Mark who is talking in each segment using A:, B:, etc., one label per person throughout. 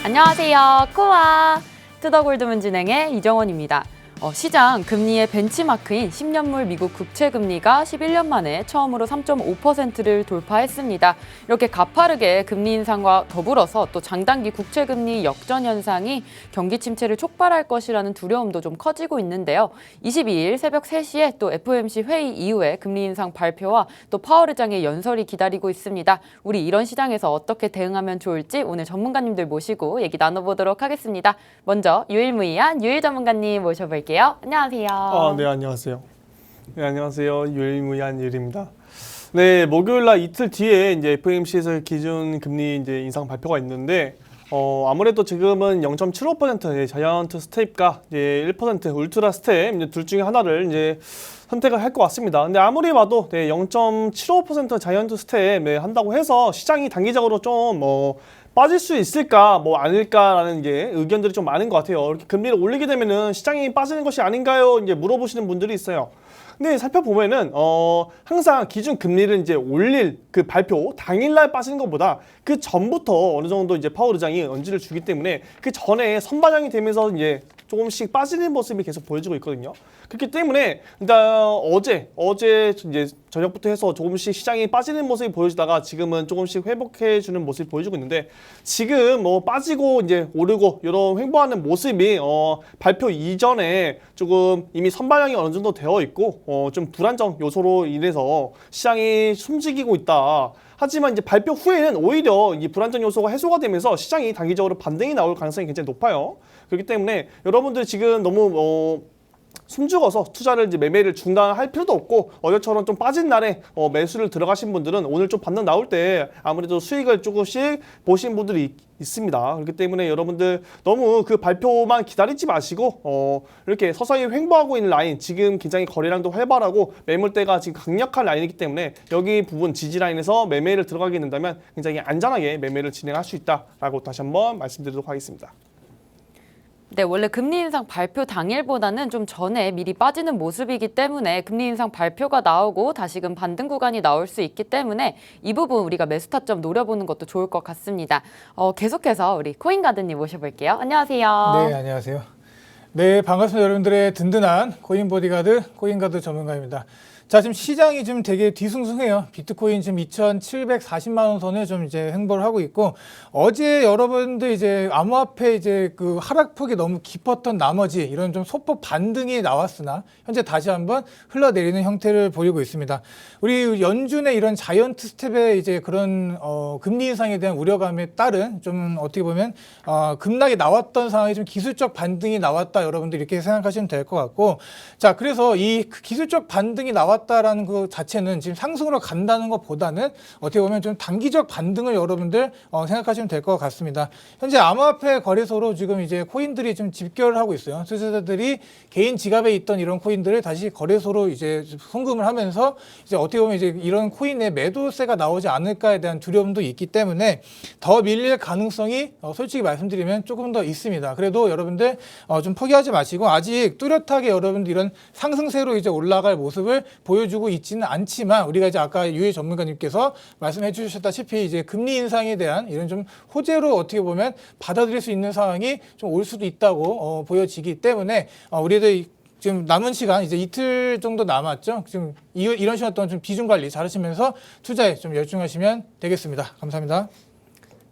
A: 안녕하세요. 코아 투더골드문 진행의 이정원입니다. 시장 금리의 벤치마크인 10년물 미국 국채 금리가 11년 만에 처음으로 3.5%를 돌파했습니다. 이렇게 가파르게 금리 인상과 더불어서 또 장단기 국채 금리 역전 현상이 경기 침체를 촉발할 것이라는 두려움도 좀 커지고 있는데요. 22일 새벽 3시에 또 FOMC 회의 이후에 금리 인상 발표와 또 파월 의장의 연설이 기다리고 있습니다. 우리 이런 시장에서 어떻게 대응하면 좋을지 오늘 전문가님들 모시고 얘기 나눠보도록 하겠습니다. 먼저 유일무이한 유일 전문가님 모셔볼게요. 안녕하세요.
B: 네, 안녕하세요. 네, 안녕하세요. 유일무이한 유일입니다. 네, 목요일 날 이틀 뒤에 이제 FOMC에서 기준 금리 이제 인상 발표가 있는데, 아무래도 지금은 0.75% 자이언트 스텝과 이제 1% 울트라 스텝 이제 둘 중에 하나를 이제 선택을 할 것 같습니다. 근데 아무리 봐도 0.75% 자이언트 스텝 한다고 해서 시장이 단기적으로 좀 빠질 수 있을까 아닐까라는 게 의견들이 좀 많은 것 같아요. 이렇게 금리를 올리게 되면은 시장이 빠지는 것이 아닌가요? 이제 물어보시는 분들이 있어요. 근데 살펴보면은 항상 기준 금리를 이제 올릴 그 발표 당일날 빠지는 것보다 그 전부터 어느 정도 이제 파월 의장이 언지를 주기 때문에 그 전에 선반영이 되면서 이제 조금씩 빠지는 모습이 계속 보여지고 있거든요. 그렇기 때문에 일단 어제 이제 저녁부터 해서 조금씩 시장이 빠지는 모습이 보여지다가 지금은 조금씩 회복해주는 모습이 보여지고 있는데, 지금 빠지고 이제 오르고 이런 횡보하는 모습이 발표 이전에 조금 이미 선반영이 어느 정도 되어 있고 좀 불안정 요소로 인해서 시장이 숨지기고 있다. 하지만 이제 발표 후에는 오히려 이 불안정 요소가 해소가 되면서 시장이 단기적으로 반등이 나올 가능성이 굉장히 높아요. 그렇기 때문에 여러분들 지금 너무 숨죽어서 투자를 이제 매매를 중단할 필요도 없고, 어제처럼 좀 빠진 날에 매수를 들어가신 분들은 오늘 좀 반등 나올 때 아무래도 수익을 조금씩 보신 분들이 있습니다. 그렇기 때문에 여러분들 너무 그 발표만 기다리지 마시고 이렇게 서서히 횡보하고 있는 라인, 지금 굉장히 거래량도 활발하고 매물대가 지금 강력한 라인이기 때문에 여기 부분 지지 라인에서 매매를 들어가게 된다면 굉장히 안전하게 매매를 진행할 수 있다라고 다시 한번 말씀드리도록 하겠습니다.
A: 네, 원래 금리 인상 발표 당일보다는 좀 전에 미리 빠지는 모습이기 때문에 금리 인상 발표가 나오고 다시금 반등 구간이 나올 수 있기 때문에 이 부분 우리가 매수 타점 노려보는 것도 좋을 것 같습니다. 계속해서 우리 코인가드님 모셔볼게요. 안녕하세요.
C: 네, 안녕하세요. 네, 반갑습니다. 여러분들의 든든한 코인 보디가드, 코인가드 전문가입니다. 자, 지금 시장이 좀 되게 뒤숭숭해요. 비트코인 지금 2,740만 원 선에 좀 이제 횡보를 하고 있고, 어제 여러분들 이제 암호화폐 이제 그 하락폭이 너무 깊었던 나머지 이런 좀 소폭 반등이 나왔으나 현재 다시 한번 흘러내리는 형태를 보이고 있습니다. 우리 연준의 이런 자이언트 스텝의 이제 그런 금리 인상에 대한 우려감에 따른 좀 어떻게 보면 급락이 나왔던 상황이 좀 기술적 반등이 나왔다, 여러분들 이렇게 생각하시면 될 것 같고, 자, 그래서 이 기술적 반등이 나왔다라는 그 자체는 지금 상승으로 간다는 것보다는 어떻게 보면 좀 단기적 반등을 여러분들 생각하시면 될 것 같습니다. 현재 암호화폐 거래소로 지금 이제 코인들이 좀 집결을 하고 있어요. 투자자들이 개인 지갑에 있던 이런 코인들을 다시 거래소로 이제 송금을 하면서 이제 어떻게 보면 이제 이런 코인의 매도세가 나오지 않을까에 대한 두려움도 있기 때문에 더 밀릴 가능성이 솔직히 말씀드리면 조금 더 있습니다. 그래도 여러분들 좀 포기하지 마시고, 아직 뚜렷하게 여러분들 이런 상승세로 이제 올라갈 모습을 보여주고 있지는 않지만, 우리가 이제 아까 유해 전문가님께서 말씀해 주셨다시피 이제 금리 인상에 대한 이런 좀 호재로 어떻게 보면 받아들일 수 있는 상황이 좀 올 수도 있다고 보여지기 때문에 우리들 지금 남은 시간 이제 이틀 정도 남았죠. 지금 이런 시간 동안 좀 비중 관리 잘 하시면서 투자에 좀 열중하시면 되겠습니다. 감사합니다.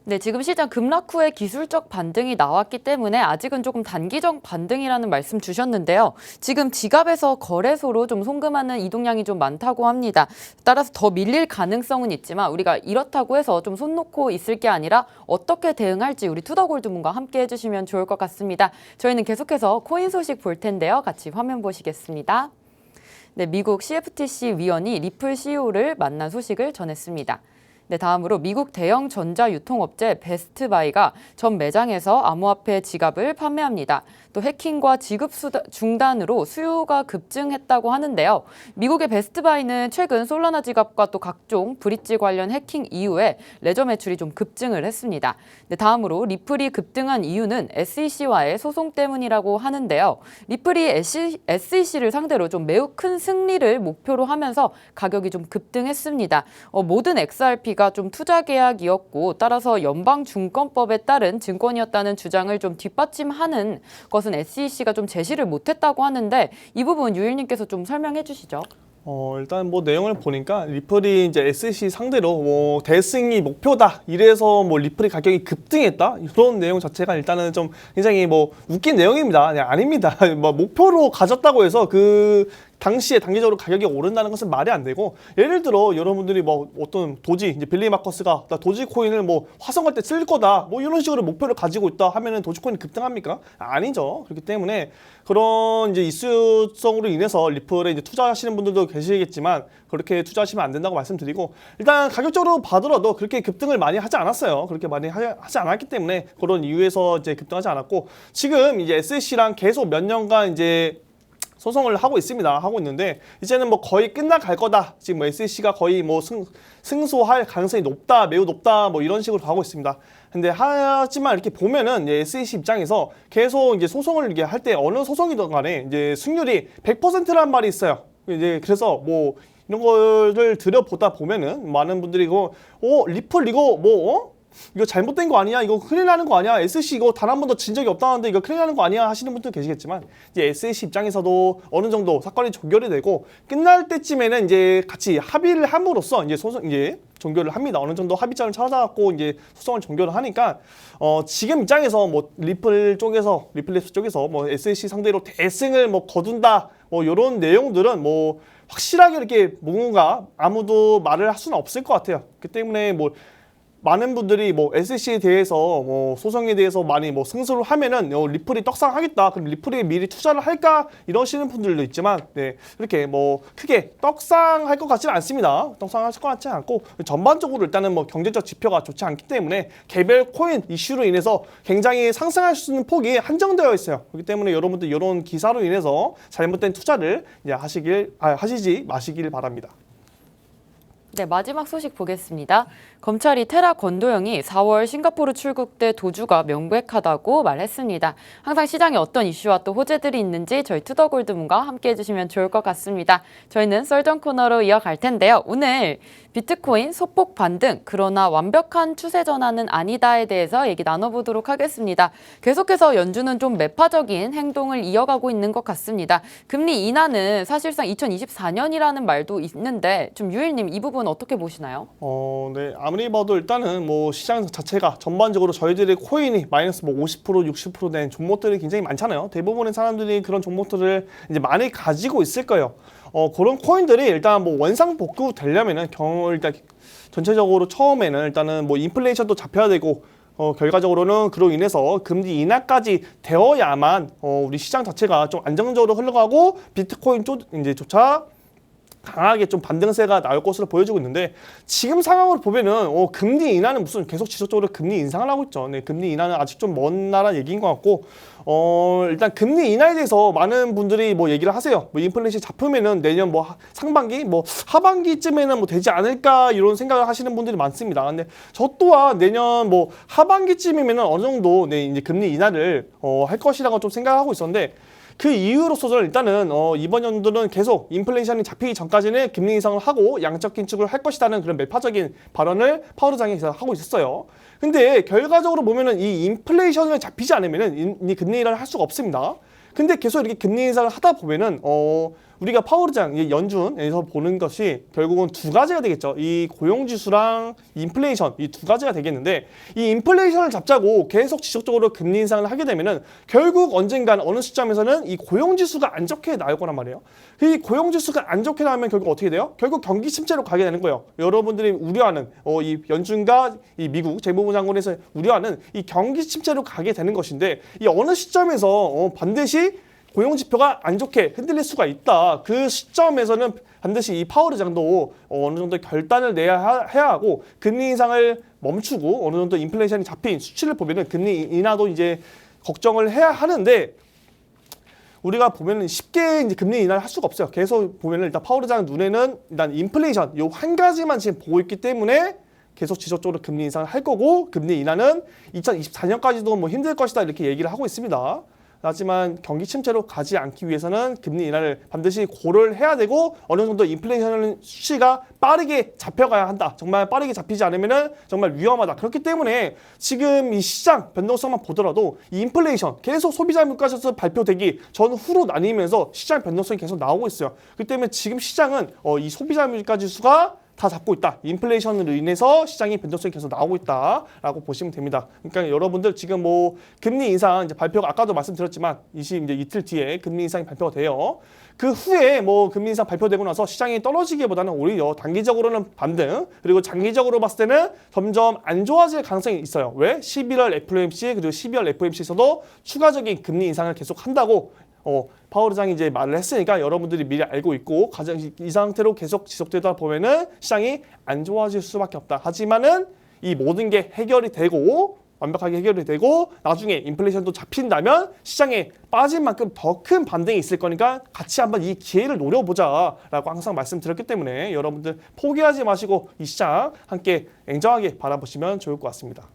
A: 네, 지금 시장 급락 후에 기술적 반등이 나왔기 때문에 아직은 조금 단기적 반등이라는 말씀 주셨는데요. 지금 지갑에서 거래소로 좀 송금하는 이동량이 좀 많다고 합니다. 따라서 더 밀릴 가능성은 있지만 우리가 이렇다고 해서 좀 손 놓고 있을 게 아니라 어떻게 대응할지 우리 투더골드문과 함께 해주시면 좋을 것 같습니다. 저희는 계속해서 코인 소식 볼 텐데요. 같이 화면 보시겠습니다. 네, 미국 CFTC 위원이 리플 CEO를 만난 소식을 전했습니다. 네, 다음으로 미국 대형 전자유통업체 베스트바이가 전 매장에서 암호화폐 지갑을 판매합니다. 또 해킹과 지급 중단으로 수요가 급증했다고 하는데요. 미국의 베스트바이는 최근 솔라나 지갑과 또 각종 브릿지 관련 해킹 이후에 레저 매출이 좀 급증을 했습니다. 네, 다음으로 리플이 급등한 이유는 SEC와의 소송 때문이라고 하는데요. 리플이 SEC를 상대로 좀 매우 큰 승리를 목표로 하면서 가격이 좀 급등했습니다. 모든 XRP가 좀 투자 계약이었고 따라서 연방증권법에 따른 증권이었다는 주장을 좀 뒷받침하는 것은 SEC가 좀 제시를 못했다고 하는데 이 부분 유일님께서 좀 설명해 주시죠.
B: 일단 뭐 내용을 보니까 리플이 이제 SEC 상대로 뭐 대승이 목표다. 이래서 뭐 리플의 가격이 급등했다. 이런 내용 자체가 일단은 좀 굉장히 뭐 웃긴 내용입니다. 네, 아닙니다. 뭐 목표로 가졌다고 해서 그 당시에 단기적으로 가격이 오른다는 것은 말이 안 되고, 예를 들어 여러분들이 뭐 어떤 도지, 이제 빌리 마커스가 나 도지 코인을 뭐 화성할 때 쓸 거다 뭐 이런 식으로 목표를 가지고 있다 하면은 도지 코인이 급등합니까? 아니죠. 그렇기 때문에 그런 이제 이슈성으로 인해서 리플에 이제 투자하시는 분들도 계시겠지만 그렇게 투자하시면 안 된다고 말씀드리고, 일단 가격적으로 봐더라도 그렇게 급등을 많이 하지 않았어요. 그렇게 많이 하지 않았기 때문에 그런 이유에서 이제 급등하지 않았고, 지금 이제 SEC랑 계속 몇 년간 이제 소송을 하고 있습니다. 하고 있는데 이제는 뭐 거의 끝나갈 거다. 지금 뭐 SEC가 거의 뭐 승소할 가능성이 높다, 매우 높다, 뭐 이런 식으로 가고 있습니다. 근데 하지만 이렇게 보면은 SEC 입장에서 계속 이제 소송을 이게 할 때 어느 소송이든 간에 이제 승률이 100%란 말이 있어요. 이제 그래서 뭐 이런 거를 들여보다 보면은 많은 분들이 이거 리플 이거 뭐 이거 잘못된 거 아니야? 이거 큰일 나는 거 아니야? SEC 이거 단 한 번도 진 적이 없다는데 이거 큰일 나는 거 아니야? 하시는 분들 계시겠지만, 이제 SEC 입장에서도 어느 정도 사건이 종결이 되고 끝날 때쯤에는 이제 같이 합의를 함으로써 이제 소송 이제 종결을 합니다. 어느 정도 합의점을 찾아갖고 이제 소송을 종결을 하니까 지금 입장에서 뭐 리플 랩스 쪽에서 뭐 SEC 상대로 대승을 뭐 거둔다 뭐 이런 내용들은 뭐 확실하게 이렇게 뭔가 아무도 말을 할 수는 없을 것 같아요. 그 때문에 뭐 많은 분들이 뭐 SEC에 대해서 뭐 소송에 대해서 많이 뭐 승소를 하면은 리플이 떡상하겠다. 그럼 리플이 미리 투자를 할까? 이러시는 분들도 있지만, 네, 이렇게 뭐 크게 떡상할 것 같지는 않습니다. 떡상할 것 같지 않고 전반적으로 일단은 뭐 경제적 지표가 좋지 않기 때문에 개별 코인 이슈로 인해서 굉장히 상승할 수 있는 폭이 한정되어 있어요. 그렇기 때문에 여러분들 이런 기사로 인해서 잘못된 투자를 이제 하시지 마시길 바랍니다.
A: 네, 마지막 소식 보겠습니다. 검찰이 테라 권도영이 4월 싱가포르 출국 때 도주가 명백하다고 말했습니다. 항상 시장에 어떤 이슈와 또 호재들이 있는지 저희 투더골드문과 함께 해주시면 좋을 것 같습니다. 저희는 썰전 코너로 이어갈 텐데요. 오늘 비트코인 소폭 반등, 그러나 완벽한 추세 전환은 아니다에 대해서 얘기 나눠보도록 하겠습니다. 계속해서 연준은 좀 매파적인 행동을 이어가고 있는 것 같습니다. 금리 인하는 사실상 2024년이라는 말도 있는데 좀 유일님 이 부분 어떻게 보시나요?
B: 네, 아무리 봐도 일단은 뭐 시장 자체가 전반적으로 저희들의 코인이 마이너스 뭐 50%, 60% 된 종목들이 굉장히 많잖아요. 대부분의 사람들이 그런 종목들을 이제 많이 가지고 있을 거예요. 그런 코인들이 일단 뭐 원상복구 되려면은 일단 전체적으로 처음에는 일단은 뭐 인플레이션도 잡혀야 되고, 결과적으로는 그로 인해서 금리 인하까지 되어야만 우리 시장 자체가 좀 안정적으로 흘러가고 비트코인 조차 강하게 좀 반등세가 나올 것으로 보여지고 있는데, 지금 상황을 보면은 금리 인하는 무슨 계속 지속적으로 금리 인상을 하고 있죠. 네, 금리 인하는 아직 좀 먼 나라 얘기인 것 같고, 일단 금리 인하에 대해서 많은 분들이 뭐 얘기를 하세요. 뭐 인플레이션 잡으면은 내년 뭐 상반기, 뭐 하반기쯤에는 뭐 되지 않을까 이런 생각을 하시는 분들이 많습니다. 근데 저 또한 내년 뭐 하반기쯤이면은 어느 정도 이제 금리 인하를 할 것이라고 좀 생각하고 있었는데, 그 이유로서는 일단은 이번 연도는 계속 인플레이션이 잡히기 전까지는 금리 인상을 하고 양적 긴축을 할 것이라는 그런 매파적인 발언을 파월 의장이 하고 있었어요. 근데 결과적으로 보면은 이 인플레이션을 잡히지 않으면은 이 금리 인하를 할 수가 없습니다. 근데 계속 이렇게 금리 인상을 하다 보면은 우리가 파월 의장 연준에서 보는 것이 결국은 두 가지가 되겠죠. 이 고용지수랑 인플레이션, 이 두 가지가 되겠는데, 이 인플레이션을 잡자고 계속 지속적으로 금리 인상을 하게 되면은 결국 언젠간 어느 시점에서는 이 고용지수가 안 좋게 나올 거란 말이에요. 이 고용지수가 안 좋게 나오면 결국 어떻게 돼요? 결국 경기 침체로 가게 되는 거예요. 여러분들이 우려하는 이 연준과 이 미국 재무부 장관에서 우려하는 이 경기 침체로 가게 되는 것인데, 이 어느 시점에서 반드시 고용 지표가 안 좋게 흔들릴 수가 있다. 그 시점에서는 반드시 이 파월 의장도 어느 정도 결단을 해야 하고, 금리 인상을 멈추고 어느 정도 인플레이션이 잡힌 수치를 보면은 금리 인하도 이제 걱정을 해야 하는데, 우리가 보면은 쉽게 이제 금리 인하를 할 수가 없어요. 계속 보면은 일단 파월 의장 눈에는 일단 인플레이션 요 한 가지만 지금 보고 있기 때문에 계속 지속적으로 금리 인상을 할 거고 금리 인하는 2024년까지도 뭐 힘들 것이다 이렇게 얘기를 하고 있습니다. 하지만 경기 침체로 가지 않기 위해서는 금리 인하를 반드시 고려를 해야 되고 어느 정도 인플레이션 수치가 빠르게 잡혀가야 한다. 정말 빠르게 잡히지 않으면은 정말 위험하다. 그렇기 때문에 지금 이 시장 변동성만 보더라도 이 인플레이션 계속 소비자 물가지수 발표되기 전후로 나뉘면서 시장 변동성이 계속 나오고 있어요. 그렇기 때문에 지금 시장은 이 소비자 물가지수가 다 잡고 있다. 인플레이션으로 인해서 시장이 변동성이 계속 나오고 있다라고 보시면 됩니다. 그러니까 여러분들 지금 뭐 금리 인상 이제 발표가 아까도 말씀드렸지만 이제 이틀 뒤에 금리 인상이 발표가 돼요. 그 후에 뭐 금리 인상 발표되고 나서 시장이 떨어지기보다는 오히려 단기적으로는 반등 그리고 장기적으로 봤을 때는 점점 안 좋아질 가능성이 있어요. 왜? 11월 FOMC 그리고 12월 FOMC에서도 추가적인 금리 인상을 계속 한다고 파월 의장이 이제 말을 했으니까 여러분들이 미리 알고 있고 가장 이 상태로 계속 지속되다 보면은 시장이 안 좋아질 수밖에 없다. 하지만은 이 모든 게 해결이 되고 완벽하게 해결이 되고 나중에 인플레이션도 잡힌다면 시장에 빠진 만큼 더 큰 반등이 있을 거니까 같이 한번 이 기회를 노려보자라고 항상 말씀드렸기 때문에 여러분들 포기하지 마시고 이 시장 함께 냉정하게 바라보시면 좋을 것 같습니다.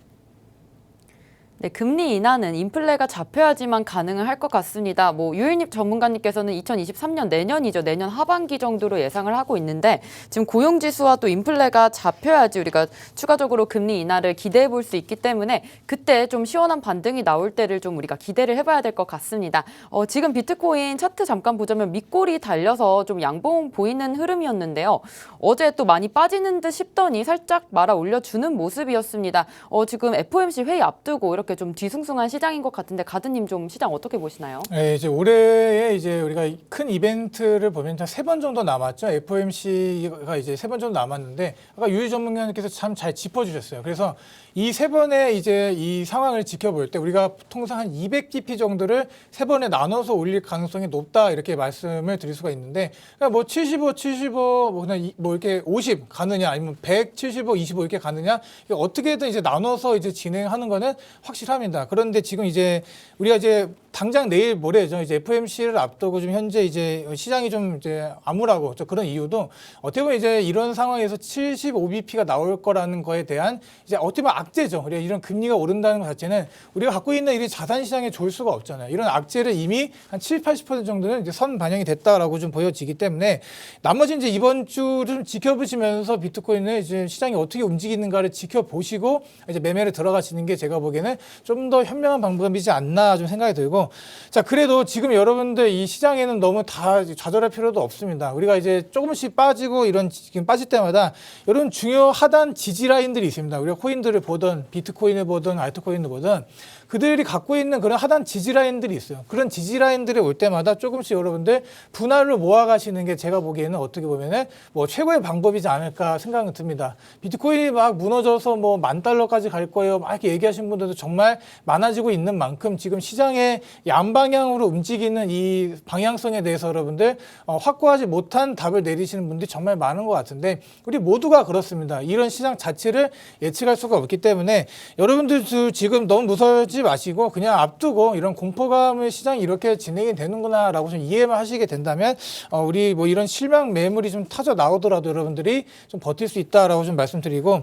A: 네, 금리 인하는 인플레가 잡혀야지만 가능을 할 것 같습니다. 뭐 유일립 전문가님께서는 2023년 내년이죠. 내년 하반기 정도로 예상을 하고 있는데 지금 고용지수와 또 인플레가 잡혀야지 우리가 추가적으로 금리 인하를 기대해 볼 수 있기 때문에 그때 좀 시원한 반등이 나올 때를 좀 우리가 기대를 해봐야 될 것 같습니다. 지금 비트코인 차트 잠깐 보자면 밑골이 달려서 좀 양봉 보이는 흐름이었는데요. 어제 또 많이 빠지는 듯 싶더니 살짝 말아 올려주는 모습이었습니다. 지금 FOMC 회의 앞두고 이렇게 좀 뒤숭숭한 시장인 것 같은데 가드님 좀 시장 어떻게 보시나요?
C: 네, 이제 올해에 이제 우리가 큰 이벤트를 보면 한 3번 정도 남았죠. FOMC가 이제 3번 정도 남았는데 아까 유희 전문가님께서 참 잘 짚어주셨어요. 그래서 이 3번의 이제 이 상황을 지켜볼 때 우리가 통상 한 200GP 정도를 3번에 나눠서 올릴 가능성이 높다 이렇게 말씀을 드릴 수가 있는데 그러니까 뭐 75, 75, 뭐 그냥 뭐 이렇게 50 가느냐 아니면 100, 75, 25 이렇게 가느냐 어떻게든 이제 나눠서 이제 진행하는 거는 확실합니다. 그런데 지금 이제 우리가 이제 당장 내일 모레죠. 이제 FOMC를 앞두고 좀 현재 이제 시장이 좀 이제 암울하고 그런 이유도 어떻게 보면 이제 이런 상황에서 75bp가 나올 거라는 거에 대한 이제 어떻게 보면 악재죠. 우리가 이런 금리가 오른다는 것 자체는 우리가 갖고 있는 이 자산 시장에 좋을 수가 없잖아요. 이런 악재를 이미 한 7, 80% 정도는 이제 선 반영이 됐다라고 좀 보여지기 때문에 나머지 이제 이번 주를 좀 지켜보시면서 비트코인을 이제 시장이 어떻게 움직이는가를 지켜보시고 이제 매매를 들어가시는 게 제가 보기에는 좀 더 현명한 방법이지 않나 좀 생각이 들고 자 그래도 지금 여러분들 이 시장에는 너무 다 좌절할 필요도 없습니다. 우리가 이제 조금씩 빠지고 이런 지금 빠질 때마다 이런 중요 하단 지지 라인들이 있습니다. 우리가 코인들을 보든 비트코인을 보든 알트코인을 보든 그들이 갖고 있는 그런 하단 지지 라인들이 있어요. 그런 지지 라인들이 올 때마다 조금씩 여러분들 분할로 모아가시는 게 제가 보기에는 어떻게 보면은 뭐 최고의 방법이지 않을까 생각이 듭니다. 비트코인이 막 무너져서 뭐 $10,000까지 갈 거예요. 막 이렇게 얘기하시는 분들도 정말 많아지고 있는 만큼 지금 시장의 양방향으로 움직이는 이 방향성에 대해서 여러분들 확고하지 못한 답을 내리시는 분들이 정말 많은 것 같은데 우리 모두가 그렇습니다. 이런 시장 자체를 예측할 수가 없기 때문에 여러분들 지금 너무 무서워하지 마시고 그냥 앞두고 이런 공포감의 시장이 이렇게 진행이 되는구나라고 좀 이해만 하시게 된다면 우리 뭐 이런 실망 매물이 좀 터져 나오더라도 여러분들이 좀 버틸 수 있다라고 좀 말씀드리고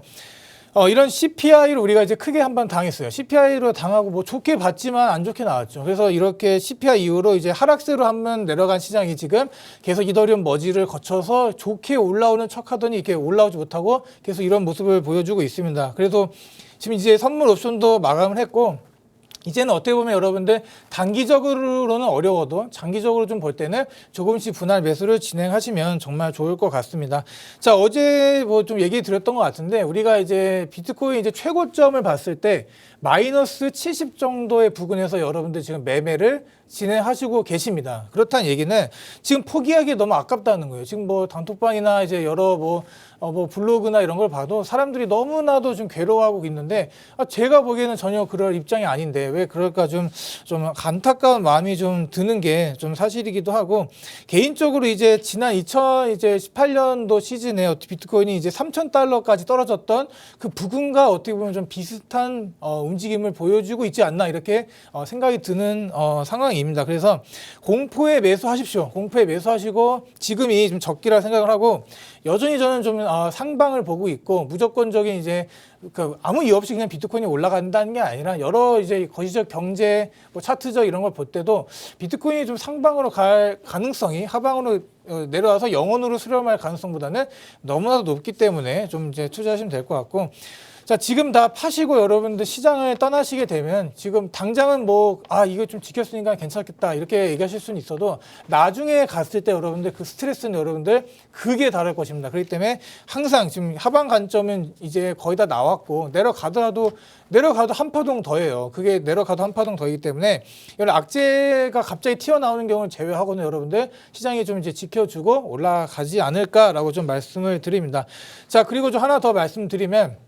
C: 이런 CPI로 우리가 이제 크게 한번 당했어요. CPI로 당하고 뭐 좋게 봤지만 안 좋게 나왔죠. 그래서 이렇게 CPI 이후로 이제 하락세로 한번 내려간 시장이 지금 계속 이더리움 머지를 거쳐서 좋게 올라오는 척하더니 이렇게 올라오지 못하고 계속 이런 모습을 보여주고 있습니다. 그래서 지금 이제 선물 옵션도 마감을 했고 이제는 어떻게 보면 여러분들 단기적으로는 어려워도 장기적으로 좀 볼 때는 조금씩 분할 매수를 진행하시면 정말 좋을 것 같습니다. 자, 어제 뭐 좀 얘기 드렸던 것 같은데 우리가 이제 비트코인 이제 최고점을 봤을 때 마이너스 70 정도의 부근에서 여러분들 지금 매매를 진행하시고 계십니다. 그렇다는 얘기는 지금 포기하기 너무 아깝다는 거예요. 지금 뭐 단톡방이나 이제 여러 뭐 블로그나 이런 걸 봐도 사람들이 너무나도 좀 괴로워하고 있는데 제가 보기에는 전혀 그럴 입장이 아닌데 왜 그럴까 좀 안타까운 마음이 좀 드는 게 좀 사실이기도 하고 개인적으로 이제 지난 2018년도 시즌에 비트코인이 이제 $3,000까지 떨어졌던 그 부근과 어떻게 보면 좀 비슷한 움직임을 보여주고 있지 않나 이렇게 생각이 드는 상황입니다. 시장입니다. 그래서 공포에 매수하십시오. 공포에 매수하시고 지금이 좀 적기라 생각을 하고 여전히 저는 좀 상방을 보고 있고 무조건적인 이제 그 아무 이유 없이 그냥 비트코인이 올라간다는 게 아니라 여러 이제 거시적 경제 뭐 차트적 이런 걸 볼 때도 비트코인이 좀 상방으로 갈 가능성이 하방으로 내려와서 영원으로 수렴할 가능성보다는 너무나도 높기 때문에 좀 이제 투자하시면 될 것 같고. 자, 지금 다 파시고 여러분들 시장을 떠나시게 되면 지금 당장은 뭐, 이거 좀 지켰으니까 괜찮겠다 이렇게 얘기하실 수는 있어도 나중에 갔을 때 여러분들 그 스트레스는 여러분들 그게 다를 것입니다. 그렇기 때문에 항상 지금 하방 관점은 이제 거의 다 나왔고 내려가도 한파동 더해요. 그게 내려가도 한파동 더이기 때문에 이런 악재가 갑자기 튀어나오는 경우를 제외하고는 여러분들 시장이 좀 이제 지켜주고 올라가지 않을까라고 좀 말씀을 드립니다. 자, 그리고 좀 하나 더 말씀드리면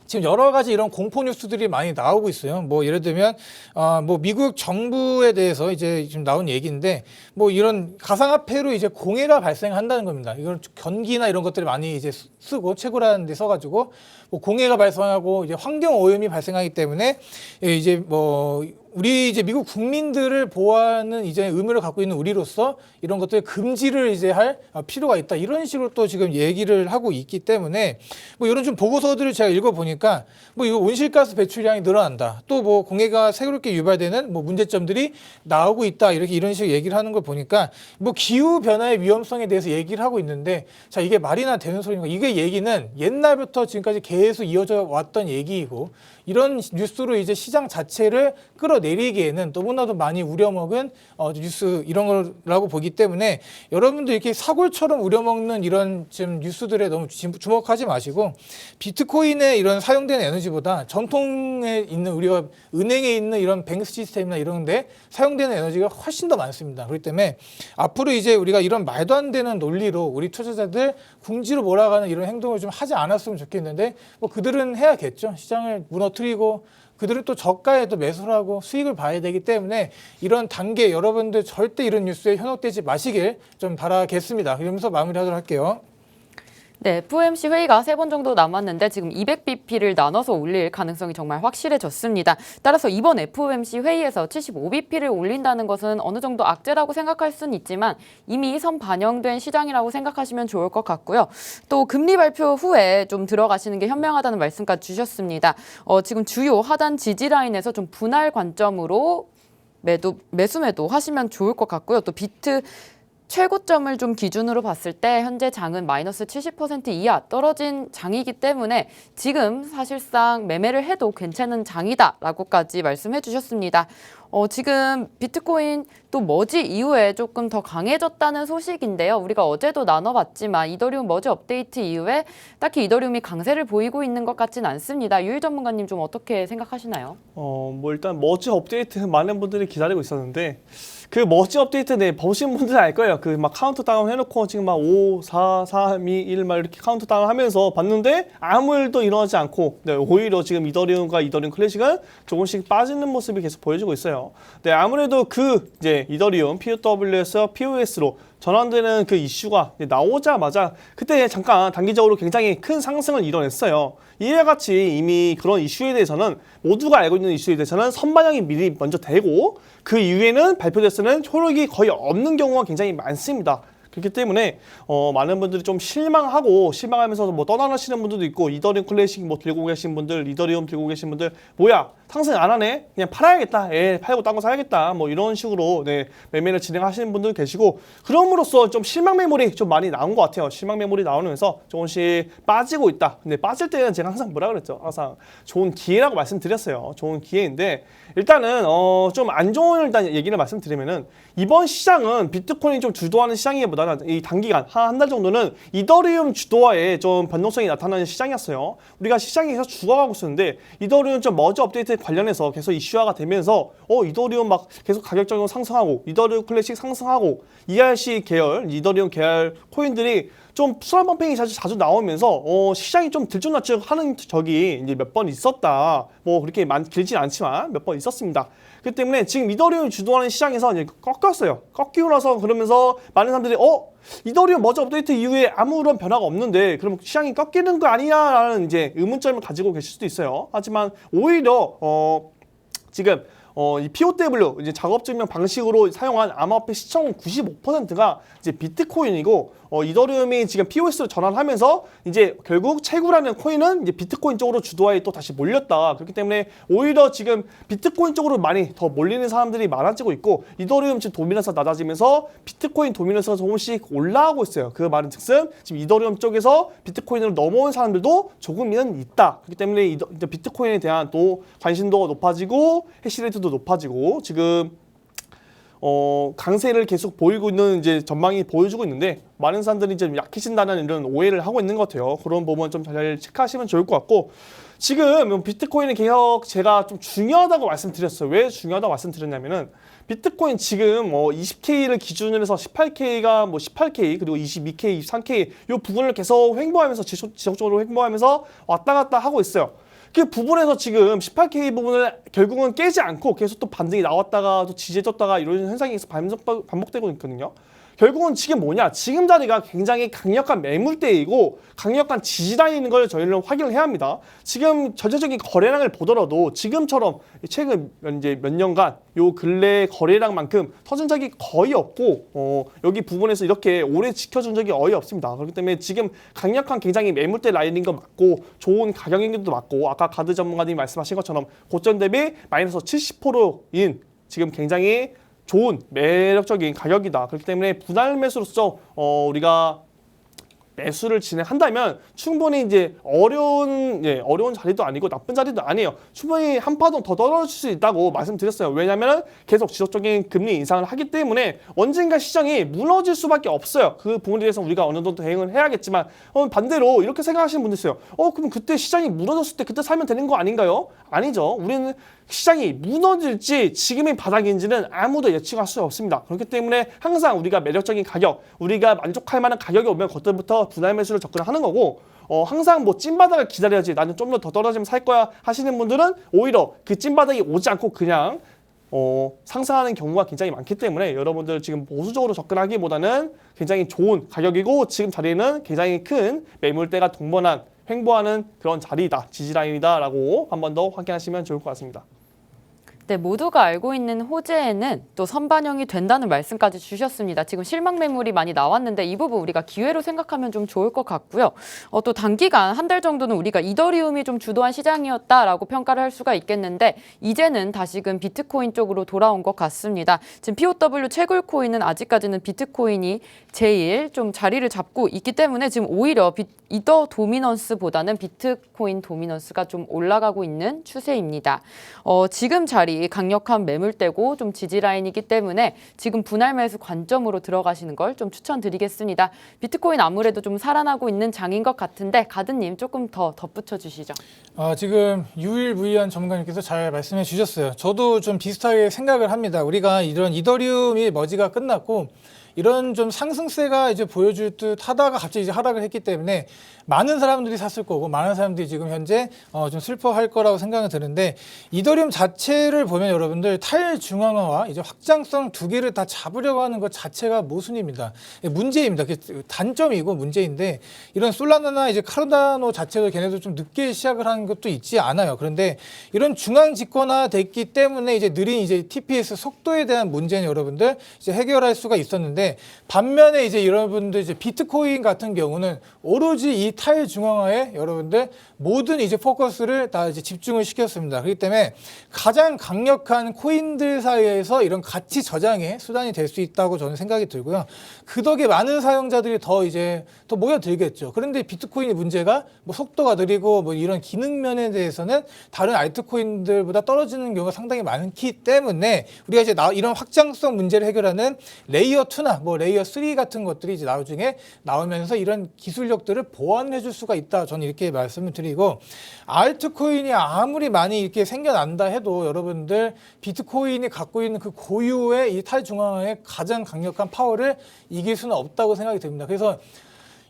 C: 지금 여러 가지 이런 공포 뉴스들이 많이 나오고 있어요. 뭐 예를 들면 뭐 미국 정부에 대해서 이제 지금 나온 얘기인데 뭐 이런 가상화폐로 이제 공해가 발생한다는 겁니다. 이건 견기나 이런 것들을 많이 이제 쓰고 채굴하는 데 써가지고 뭐 공해가 발생하고 이제 환경 오염이 발생하기 때문에 이제 뭐 우리 이제 미국 국민들을 보호하는 이제 의무를 갖고 있는 우리로서 이런 것들 금지를 이제 할 필요가 있다. 이런 식으로 또 지금 얘기를 하고 있기 때문에 뭐 이런 좀 보고서들을 제가 읽어보니까 뭐 이거 온실가스 배출량이 늘어난다. 또 뭐 공해가 새롭게 유발되는 뭐 문제점들이 나오고 있다. 이런 식으로 얘기를 하는 걸 보니까 뭐 기후 변화의 위험성에 대해서 얘기를 하고 있는데 자, 이게 말이나 되는 소리인가? 이게 얘기는 옛날부터 지금까지 계속 이어져 왔던 얘기이고 이런 뉴스로 이제 시장 자체를 끌어내리기에는 너무나도 많이 우려먹은 뉴스 이런 거라고 보기 때문에 여러분들 이렇게 사골처럼 우려먹는 이런 지금 뉴스들에 너무 주목하지 마시고 비트코인에 이런 사용되는 에너지보다 전통에 있는 우리가 은행에 있는 이런 뱅크 시스템이나 이런 데 사용되는 에너지가 훨씬 더 많습니다. 그렇기 때문에 앞으로 이제 우리가 이런 말도 안 되는 논리로 우리 투자자들 궁지로 몰아가는 이런 행동을 좀 하지 않았으면 좋겠는데 뭐 그들은 해야겠죠. 시장을 무너뜨리고 그들은 또 저가에 또 매수를 하고 수익을 봐야 되기 때문에 이런 단계 여러분들 절대 이런 뉴스에 현혹되지 마시길 좀 바라겠습니다. 그러면서 마무리하도록 할게요.
A: 네, FOMC 회의가 3번 정도 남았는데 지금 200bp를 나눠서 올릴 가능성이 정말 확실해졌습니다. 따라서 이번 FOMC 회의에서 75bp를 올린다는 것은 어느 정도 악재라고 생각할 수는 있지만 이미 선 반영된 시장이라고 생각하시면 좋을 것 같고요. 또 금리 발표 후에 좀 들어가시는 게 현명하다는 말씀까지 주셨습니다. 지금 주요 하단 지지 라인에서 좀 분할 관점으로 매수 매도 하시면 좋을 것 같고요. 또 비트 최고점을 좀 기준으로 봤을 때 현재 장은 마이너스 70% 이하 떨어진 장이기 때문에 지금 사실상 매매를 해도 괜찮은 장이다라고까지 말씀해 주셨습니다. 지금 비트코인 또 머지 이후에 조금 더 강해졌다는 소식인데요. 우리가 어제도 나눠봤지만 이더리움 머지 업데이트 이후에 딱히 이더리움이 강세를 보이고 있는 것 같지는 않습니다. 유일 전문가님 좀 어떻게 생각하시나요?
B: 뭐 일단 머지 업데이트 많은 분들이 기다리고 있었는데 그 머지 업데이트 보신 분들은 알 거예요. 그 막 카운트다운 해놓고 지금 막 5, 4, 3, 2, 1 막 이렇게 카운트다운 하면서 봤는데 아무 일도 일어나지 않고 오히려 지금 이더리움과 이더리움 클래식은 조금씩 빠지는 모습이 계속 보여지고 있어요. 아무래도 그 이제 이더리움 POW에서 POS로 전환되는 그 이슈가 나오자마자 그때 잠깐 단기적으로 굉장히 큰 상승을 이뤄냈어요. 이와 같이 이미 그런 이슈에 대해서는 모두가 알고 있는 이슈에 대해서는 선반영이 미리 먼저 되고 그 이후에는 발표됐을 때는 효력이 거의 없는 경우가 굉장히 많습니다. 그렇기 때문에 많은 분들이 좀 실망하면서 뭐 떠나시는 분들도 있고 이더리움 클래식 뭐 들고 계신 분들, 이더리움 들고 계신 분들 뭐야 상승 안 하네 그냥 팔아야겠다, 팔고 딴 거 사야겠다 뭐 이런 식으로 매매를 진행하시는 분들 계시고 그럼으로써 좀 실망 매물이 좀 많이 나온 것 같아요. 실망 매물이 나오면서 조금씩 빠지고 있다. 근데 빠질 때는 제가 항상 뭐라 그랬죠? 항상 좋은 기회라고 말씀드렸어요. 좋은 기회인데 일단은 좀 안 좋은 일단 얘기를 말씀드리면은 이번 시장은 비트코인이 좀 주도하는 시장이기보다는 이 단기간 한 달 정도는 이더리움 주도화에 좀 변동성이 나타나는 시장이었어요. 우리가 시장이 계속 죽어가고 있었는데 이더리움 좀 머지 업데이트 관련해서 계속 이슈화가 되면서 이더리움 막 계속 가격적으로 상승하고 이더리움 클래식 상승하고 ERC 계열, 이더리움 계열 코인들이 좀 수락 펌핑이 자주 나오면서 시장이 좀 들쭉날쭉 하는 적이 이제 몇 번 있었다. 뭐 그렇게 길진 않지만 몇 번 있었습니다. 그렇기 때문에 지금 이더리움 주도하는 시장에서 이제 꺾였어요. 꺾이고 나서 그러면서 많은 사람들이 이더리움 머지 업데이트 이후에 아무런 변화가 없는데 그럼 시장이 꺾이는 거 아니냐라는 이제 의문점을 가지고 계실 수도 있어요. 하지만 오히려 지금 이 POW 이제 작업 증명 방식으로 사용한 암호화폐 시총 95%가 이제 비트코인이고 이더리움이 지금 POS로 전환하면서 이제 결국 채굴하는 코인은 이제 비트코인 쪽으로 주도하에 또 다시 몰렸다. 그렇기 때문에 오히려 지금 비트코인 쪽으로 많이 더 몰리는 사람들이 많아지고 있고 이더리움 지금 도미넌스가 낮아지면서 비트코인 도미넌스가 조금씩 올라가고 있어요. 그 말은 즉슨 지금 이더리움 쪽에서 비트코인으로 넘어온 사람들도 조금은 있다. 그렇기 때문에 이제 비트코인에 대한 또 관심도가 높아지고 해시레이트도 높아지고 지금 강세를 계속 보이고 있는 이제 전망이 보여주고 있는데 많은 사람들이 이제 약해진다는 이런 오해를 하고 있는 것 같아요. 그런 부분 좀 잘 체크하시면 좋을 것 같고 지금 비트코인의 개혁 제가 좀 중요하다고 말씀드렸어요. 왜 중요하다고 말씀드렸냐면은 비트코인 지금 20K를 기준으로 해서 18K가 18K 그리고 22K, 23K 이 부분을 계속 횡보하면서 지속적으로 횡보하면서 왔다 갔다 하고 있어요. 그 부분에서 지금 18K 부분을 결국은 깨지 않고 계속 또 반등이 나왔다가 또 지지해줬다가 이런 현상이 계속 반복되고 있거든요. 결국은 지금 뭐냐? 지금 자리가 굉장히 강력한 매물대이고 강력한 지지라인인 걸 저희는 확인을 해야 합니다. 지금 전체적인 거래량을 보더라도 지금처럼 최근 이제 몇 년간 요 근래 거래량만큼 터진 적이 거의 없고 여기 부분에서 이렇게 오래 지켜준 적이 거의 없습니다. 그렇기 때문에 지금 강력한 굉장히 매물대 라인인 거 맞고 좋은 가격인 것도 맞고 아까 가드 전문가님이 말씀하신 것처럼 고점 대비 마이너스 70%인 지금 굉장히 좋은 매력적인 가격이다. 그렇기 때문에 분할 매수로서 우리가 매수를 진행한다면 충분히 이제 어려운 자리도 아니고 나쁜 자리도 아니에요. 충분히 한 파동 더 떨어질 수 있다고 말씀드렸어요. 왜냐하면 계속 지속적인 금리 인상을 하기 때문에 언젠가 시장이 무너질 수밖에 없어요. 그 부분에 대해서 우리가 어느 정도 대응을 해야겠지만 반대로 이렇게 생각하시는 분들 있어요. 그럼 그때 시장이 무너졌을 때 그때 사면 되는 거 아닌가요? 아니죠. 우리는 시장이 무너질지 지금의 바닥인지는 아무도 예측할 수 없습니다. 그렇기 때문에 항상 우리가 매력적인 가격, 우리가 만족할 만한 가격이 오면 그때부터 분할 매수를 접근하는 거고 항상 찐바닥을 기다려야지 나는 좀 더 떨어지면 살 거야 하시는 분들은 오히려 그 찐바닥이 오지 않고 그냥 상승하는 경우가 굉장히 많기 때문에 여러분들 지금 보수적으로 접근하기보다는 굉장히 좋은 가격이고 지금 자리는 굉장히 큰 매물대가 동반한 횡보하는 그런 자리이다, 지지라인이다라고 한 번 더 확인하시면 좋을 것 같습니다.
A: 네, 모두가 알고 있는 호재에는 또 선반영이 된다는 말씀까지 주셨습니다. 지금 실망 매물이 많이 나왔는데 이 부분 우리가 기회로 생각하면 좀 좋을 것 같고요. 또 단기간 한 달 정도는 우리가 이더리움이 좀 주도한 시장이었다라고 평가를 할 수가 있겠는데 이제는 다시금 비트코인 쪽으로 돌아온 것 같습니다. 지금 POW 채굴 코인은 아직까지는 비트코인이 제일 좀 자리를 잡고 있기 때문에 지금 오히려 이더 도미넌스보다는 비트코인 도미넌스가 좀 올라가고 있는 추세입니다. 지금 자리 강력한 매물대고 좀 지지라인이기 때문에 지금 분할 매수 관점으로 들어가시는 걸 좀 추천드리겠습니다. 비트코인 아무래도 좀 살아나고 있는 장인 것 같은데 가드님 조금 더 덧붙여 주시죠.
C: 지금 유일무이한 전문가님께서 잘 말씀해 주셨어요. 저도 좀 비슷하게 생각을 합니다. 우리가 이런 이더리움이 머지가 끝났고 이런 좀 상승세가 이제 보여줄 듯 하다가 갑자기 이제 하락을 했기 때문에 많은 사람들이 샀을 거고 많은 사람들이 지금 현재 좀 슬퍼할 거라고 생각이 드는데 이더리움 자체를 보면 여러분들 탈중앙화와 이제 확장성 두 개를 다 잡으려고 하는 것 자체가 모순입니다. 문제입니다. 단점이고 문제인데 이런 솔라나나 이제 카르다노 자체도 걔네도 좀 늦게 시작을 하는 것도 있지 않아요. 그런데 이런 중앙 집권화 됐기 때문에 이제 느린 이제 TPS 속도에 대한 문제는 여러분들 이제 해결할 수가 있었는데 반면에 이제 여러분들 이제 비트코인 같은 경우는 오로지 이 탈중앙화에 여러분들 모든 이제 포커스를 다 이제 집중을 시켰습니다. 그렇기 때문에 가장 강력한 코인들 사이에서 이런 가치 저장의 수단이 될 수 있다고 저는 생각이 들고요. 그 덕에 많은 사용자들이 더 이제 더 모여들겠죠. 그런데 비트코인의 문제가 뭐 속도가 느리고 뭐 이런 기능 면에 대해서는 다른 알트코인들보다 떨어지는 경우가 상당히 많기 때문에 우리가 이제 이런 확장성 문제를 해결하는 레이어 2나 뭐 레이어 3 같은 것들이 이제 나중에 나오면서 이런 기술력들을 보완해 줄 수가 있다. 저는 이렇게 말씀을 드리고 알트코인이 아무리 많이 이렇게 생겨난다 해도 여러분들 비트코인이 갖고 있는 그 고유의 이 탈중앙화의 가장 강력한 파워를 이길 수는 없다고 생각이 듭니다. 그래서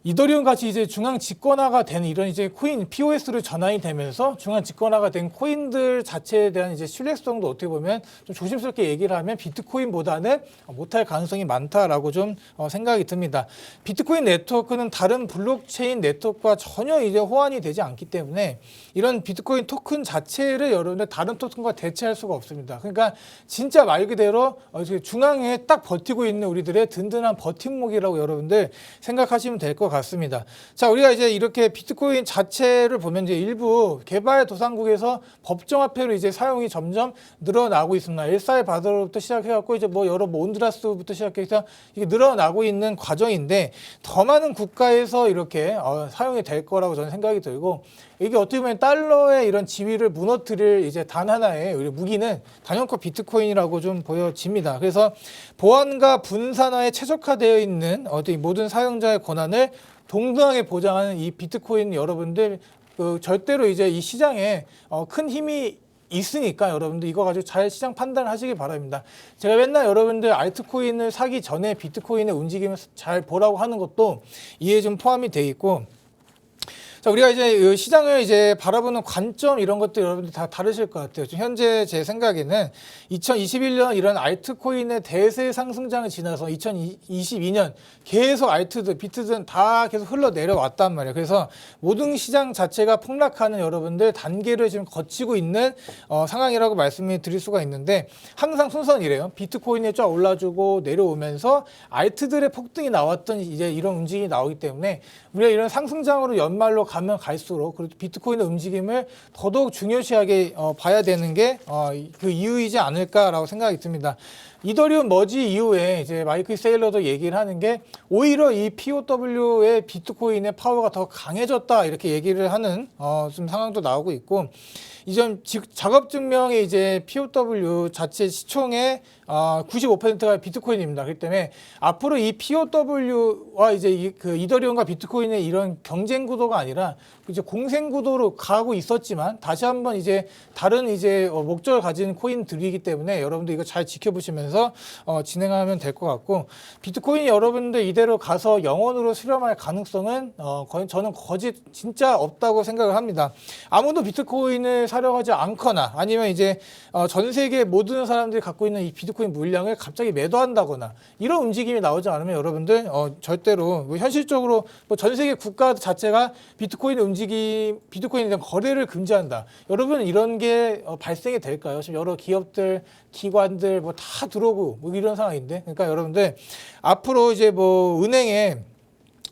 C: 이더리움 같이 이제 중앙 집권화가 되는 이런 이제 코인 POS로 전환이 되면서 중앙 집권화가 된 코인들 자체에 대한 이제 신뢰성도 어떻게 보면 좀 조심스럽게 얘기를 하면 비트코인보다는 못할 가능성이 많다라고 좀 생각이 듭니다. 비트코인 네트워크는 다른 블록체인 네트워크와 전혀 이제 호환이 되지 않기 때문에 이런 비트코인 토큰 자체를 여러분들 다른 토큰과 대체할 수가 없습니다. 그러니까 진짜 말 그대로 중앙에 딱 버티고 있는 우리들의 든든한 버팀목이라고 여러분들 생각하시면 될 것 같습니다. 자, 우리가 이제 이렇게 비트코인 자체를 보면 이제 일부 개발도상국에서 법정화폐로 이제 사용이 점점 늘어나고 있습니다. 엘살바도르부터 시작해갖고 이제 뭐 여러 온두라스부터 시작해서 이게 늘어나고 있는 과정인데 더 많은 국가에서 이렇게 사용이 될 거라고 저는 생각이 들고 이게 어떻게 보면 달러의 이런 지위를 무너뜨릴 이제 단 하나의 우리 무기는 단연코 비트코인이라고 좀 보여집니다. 그래서 보안과 분산화에 최적화되어 있는 모든 사용자의 권한을 동등하게 보장하는 이 비트코인 여러분들 절대로 이제 이 시장에 큰 힘이 있으니까 여러분들 이거 가지고 잘 시장 판단하시기 바랍니다. 제가 맨날 여러분들 알트코인을 사기 전에 비트코인의 움직임을 잘 보라고 하는 것도 이에 좀 포함이 돼 있고 자, 우리가 이제 시장을 이제 바라보는 관점 이런 것도 여러분들 다 다르실 것 같아요. 현재 제 생각에는 2021년 이런 알트코인의 대세 상승장을 지나서 2022년 계속 알트든 비트든 다 계속 흘러내려왔단 말이에요. 그래서 모든 시장 자체가 폭락하는 여러분들 단계를 지금 거치고 있는 상황이라고 말씀을 드릴 수가 있는데 항상 순서는 이래요. 비트코인이 쫙 올라주고 내려오면서 알트들의 폭등이 나왔던 이제 이런 움직임이 나오기 때문에 우리가 이런 상승장으로 연말로 가면 갈수록 그래도 비트코인의 움직임을 더더욱 중요시하게 봐야 되는 게 그 이유이지 않을까라고 생각이 듭니다. 이더리움 머지 이후에 이제 마이클 세일러도 얘기를 하는 게 오히려 이 POW의 비트코인의 파워가 더 강해졌다 이렇게 얘기를 하는 좀 상황도 나오고 있고 이전 작업 증명의 이제 POW 자체 시총의 95%가 비트코인입니다. 그렇기 때문에 앞으로 이 POW와 이제 그 이더리움과 비트코인의 이런 경쟁 구도가 아니라 이제 공생 구도로 가고 있었지만 다시 한번 이제 다른 이제 목적을 가진 코인들이기 때문에 여러분들 이거 잘 지켜보시면서 진행하면 될 것 같고 비트코인이 여러분들 이대로 가서 영원으로 수렴할 가능성은 저는 거짓 진짜 없다고 생각을 합니다. 아무도 비트코인을 사려고 하지 않거나 아니면 이제 전 세계 모든 사람들이 갖고 있는 이 비트코인 물량을 갑자기 매도한다거나 이런 움직임이 나오지 않으면 여러분들 절대로 현실적으로 전 세계 국가 자체가 비트코인에 대한 거래를 금지한다. 여러분 이런 게 발생이 될까요? 지금 여러 기업들, 기관들 뭐 다 들어오고 뭐 이런 상황인데, 그러니까 여러분들 앞으로 이제 뭐 은행에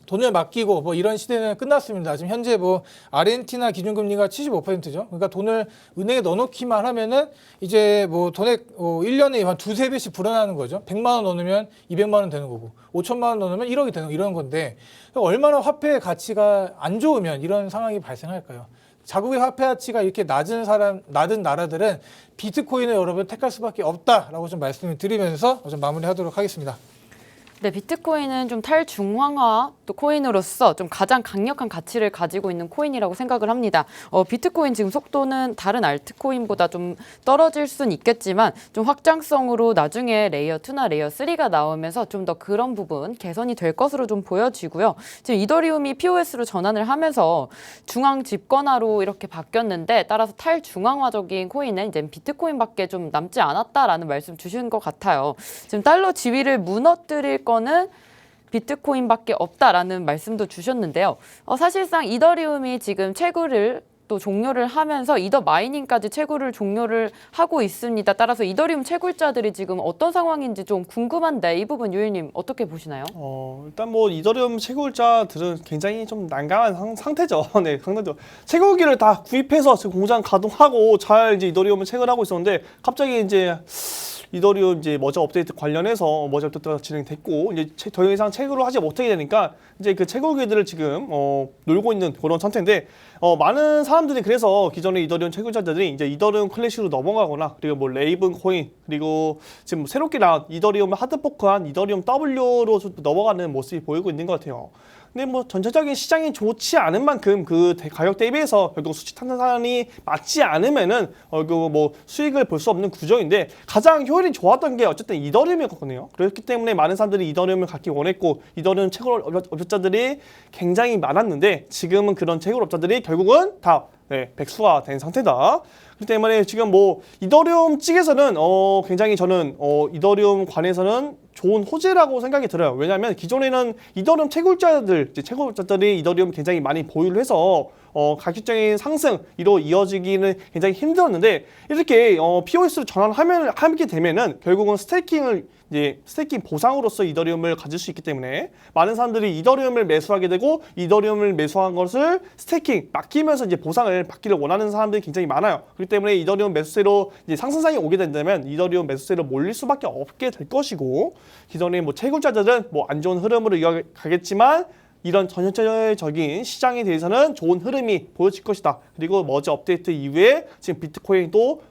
C: 돈을 맡기고 뭐 이런 시대는 끝났습니다. 지금 현재 뭐 아르헨티나 기준금리가 75%죠. 그러니까 돈을 은행에 넣어놓기만 하면은 이제 뭐 돈액 1년에 한 두세 배씩 불어나는 거죠. 100만 원 넣으면 200만 원 되는 거고 5천만 원 넣으면 1억이 되는 이런 건데 얼마나 화폐의 가치가 안 좋으면 이런 상황이 발생할까요? 자국의 화폐 가치가 이렇게 낮은 나라들은 비트코인을 여러분 택할 수밖에 없다라고 좀 말씀을 드리면서 좀 마무리하도록 하겠습니다.
A: 네, 비트코인은 좀 탈중앙화 또 코인으로서 좀 가장 강력한 가치를 가지고 있는 코인이라고 생각을 합니다. 비트코인 지금 속도는 다른 알트코인보다 좀 떨어질 수는 있겠지만 좀 확장성으로 나중에 레이어 2나 레이어 3가 나오면서 좀 더 그런 부분 개선이 될 것으로 좀 보여지고요. 지금 이더리움이 POS로 전환을 하면서 중앙 집권화로 이렇게 바뀌었는데 따라서 탈중앙화적인 코인은 이제 비트코인밖에 좀 남지 않았다라는 말씀 주신 것 같아요. 지금 달러 지위를 무너뜨릴 거는 비트코인밖에 없다라는 말씀도 주셨는데요. 사실상 이더리움이 지금 채굴을 또 종료를 하면서 이더 마이닝까지 채굴을 종료를 하고 있습니다. 따라서 이더리움 채굴자들이 지금 어떤 상황인지 좀 궁금한데 이 부분 유일님 어떻게 보시나요?
B: 일단 뭐 이더리움 채굴자들은 굉장히 좀 난감한 상태죠. 네, 상태죠. 채굴기를 다 구입해서 지금 공장 가동하고 잘 이제 이더리움을 채굴하고 있었는데 갑자기 이제 이더리움 이제 머저 업데이트 관련해서 머저 업데이트가 진행됐고 이제 더 이상 채굴을 하지 못하게 되니까 이제 그 채굴기들을 지금 놀고 있는 그런 상태인데 많은 사람들이 그래서 기존의 이더리움 채굴자들이 이제 이더리움 클래식으로 넘어가거나 그리고 뭐 레이븐 코인 그리고 지금 새롭게 나온 이더리움을 하드포크한 이더리움 W로 넘어가는 모습이 보이고 있는 것 같아요. 근데 뭐 전체적인 시장이 좋지 않은 만큼 그 가격 대비해서 결국 수치 탄산이 맞지 않으면은 결국 뭐 수익을 볼 수 없는 구조인데 가장 효율이 좋았던 게 어쨌든 이더리움이었거든요. 그렇기 때문에 많은 사람들이 이더리움을 갖기 원했고 이더리움 채굴 업자들이 굉장히 많았는데 지금은 그런 채굴 업자들이 결국은 다 백수가 된 상태다. 그렇기 때문에 지금 뭐 이더리움 측에서는 굉장히 저는 이더리움 관에서는 좋은 호재라고 생각이 들어요. 왜냐하면 기존에는 이더리움 채굴자들이 이더리움 굉장히 많이 보유를 해서 가격적인 상승으로 이어지기는 굉장히 힘들었는데 이렇게 POS로 하게 되면은 결국은 스테이킹 보상으로서 이더리움을 가질 수 있기 때문에 많은 사람들이 이더리움을 매수하게 되고 이더리움을 매수한 것을 스테이킹 맡기면서 이제 보상을 받기를 원하는 사람들이 굉장히 많아요. 그렇기 때문에 이더리움 매수세로 이제 상승상이 오게 된다면 이더리움 매수세로 몰릴 수밖에 없게 될 것이고 기존의 뭐 채굴자들은 뭐 안 좋은 흐름으로 이어가겠지만 이런 전체적인 시장에 대해서는 좋은 흐름이 보여질 것이다. 그리고 머지 업데이트 이후에 지금 비트코인도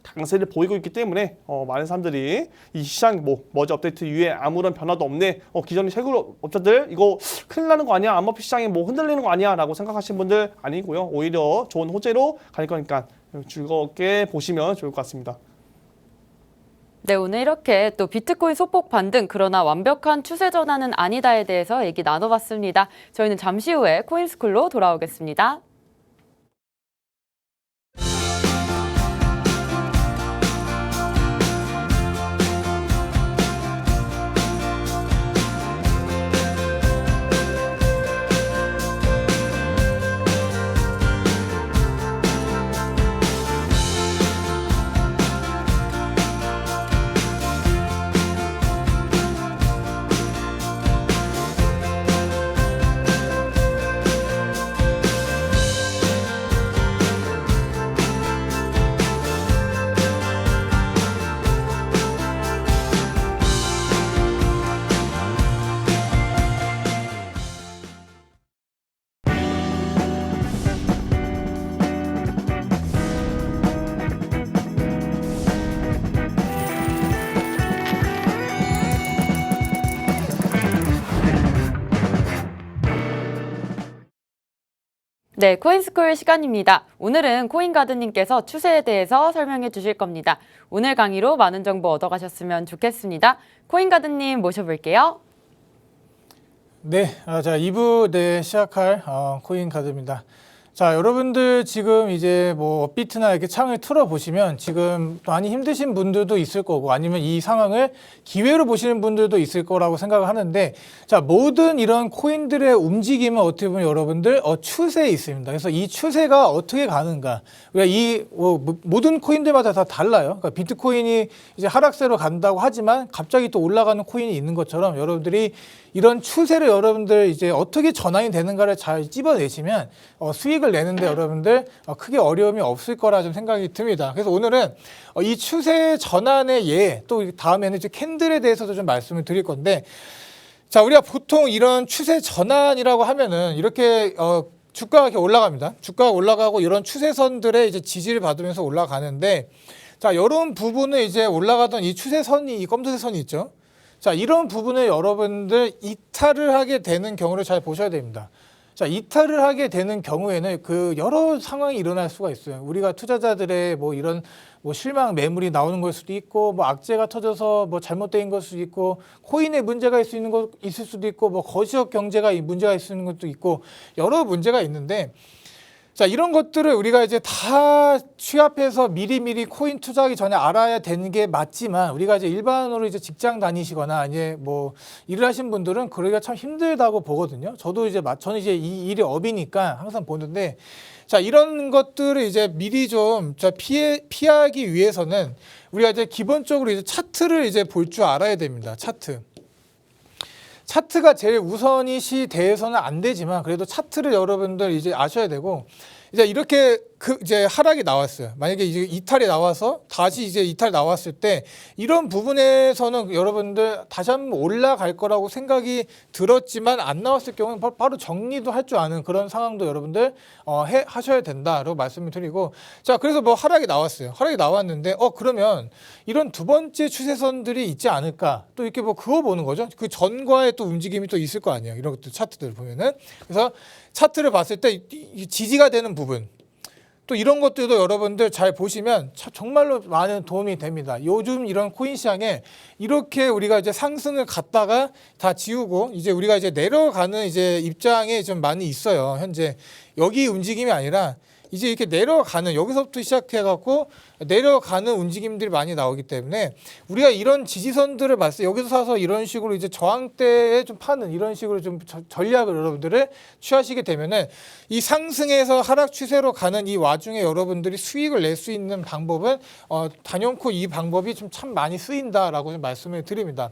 B: 강세를 보이고 있기 때문에 많은 사람들이 이 시장 머지 업데이트 이후에 아무런 변화도 없네. 기존의 채굴 업자들 이거 큰일 나는 거 아니야? 암호화폐 시장이 뭐 흔들리는 거 아니야? 라고 생각하시는 분들 아니고요. 오히려 좋은 호재로 갈 거니까 즐겁게 보시면 좋을 것 같습니다.
A: 네, 오늘 이렇게 또 비트코인 소폭 반등 그러나 완벽한 추세 전환은 아니다에 대해서 얘기 나눠봤습니다. 저희는 잠시 후에 코인스쿨로 돌아오겠습니다. 네, 코인스쿨 시간입니다. 오늘은 코인가드님께서 추세에 대해서 설명해 주실 겁니다. 오늘 강의로 많은 정보 얻어가셨으면 좋겠습니다. 코인가드님 모셔볼게요.
C: 네, 자 2부 시작할 코인가드입니다. 자, 여러분들 지금 이제 뭐 업비트나 이렇게 창을 틀어 보시면 지금 많이 힘드신 분들도 있을 거고 아니면 이 상황을 기회로 보시는 분들도 있을 거라고 생각을 하는데 자, 모든 이런 코인들의 움직임은 어떻게 보면 여러분들 추세에 있습니다. 그래서 이 추세가 어떻게 가는가? 우리가 이 모든 코인들마다 다 달라요. 그러니까 비트코인이 이제 하락세로 간다고 하지만 갑자기 또 올라가는 코인이 있는 것처럼 여러분들이 이런 추세를 여러분들 이제 어떻게 전환이 되는가를 잘 찝어내시면 수익을 내는데 여러분들 크게 어려움이 없을 거라 좀 생각이 듭니다. 그래서 오늘은 이 추세 전환의 예, 또 다음에는 이제 캔들에 대해서도 좀 말씀을 드릴 건데 자, 우리가 보통 이런 추세 전환이라고 하면은 이렇게 주가가 이렇게 올라갑니다. 주가가 올라가고 이런 추세선들의 이제 지지를 받으면서 올라가는데 자, 이런 부분을 이제 올라가던 이 추세선이 이 검은색 선이 있죠. 자, 이런 부분을 여러분들 이탈을 하게 되는 경우를 잘 보셔야 됩니다. 자, 이탈을 하게 되는 경우에는 그 여러 상황이 일어날 수가 있어요. 우리가 투자자들의 뭐 이런 뭐 실망 매물이 나오는 걸 수도 있고, 뭐 악재가 터져서 뭐 잘못된 걸 수도 있고, 코인에 문제가 있을 수도 있고, 뭐 거시적 경제가 문제가 있는 것도 있고, 여러 문제가 있는데, 자, 이런 것들을 우리가 이제 다 취합해서 미리미리 코인 투자하기 전에 알아야 되는 게 맞지만 우리가 이제 일반으로 이제 직장 다니시거나 이제 뭐 일을 하신 분들은 그러기가 참 힘들다고 보거든요. 저는 이제 이 일이 업이니까 항상 보는데 자, 이런 것들을 이제 미리 좀 피하기 위해서는 우리가 이제 기본적으로 이제 차트를 이제 볼 줄 알아야 됩니다. 차트가 제일 우선이시 돼서는 안 되지만 그래도 차트를 여러분들 이제 아셔야 되고 이제 이렇게 이제 하락이 나왔어요. 만약에 이제 이탈이 나와서 다시 이제 이탈 나왔을 때 이런 부분에서는 여러분들 다시 한번 올라갈 거라고 생각이 들었지만 안 나왔을 경우는 바로 정리도 할 줄 아는 그런 상황도 여러분들 하셔야 된다라고 말씀을 드리고, 자, 그래서 뭐 하락이 나왔어요. 하락이 나왔는데 그러면 이런 두 번째 추세선들이 있지 않을까, 또 이렇게 뭐 그거 보는 거죠. 그 전과의 또 움직임이 또 있을 거 아니에요. 이런 것들 차트들 보면은. 그래서 차트를 봤을 때 지지가 되는 부분, 또 이런 것들도 여러분들 잘 보시면 정말로 많은 도움이 됩니다. 요즘 이런 코인 시장에 이렇게 우리가 이제 상승을 갔다가 다 지우고 이제 우리가 이제 내려가는 이제 입장에 좀 많이 있어요. 현재 여기 움직임이 아니라 이제 이렇게 내려가는, 여기서부터 시작해갖고 내려가는 움직임들이 많이 나오기 때문에 우리가 이런 지지선들을 봤을 때 여기서 사서 이런 식으로 이제 저항대에 좀 파는 이런 식으로 좀 전략을 여러분들을 취하시게 되면은 이 상승에서 하락 추세로 가는 이 와중에 여러분들이 수익을 낼 수 있는 방법은 단연코 이 방법이 좀 참 많이 쓰인다라고 좀 말씀을 드립니다.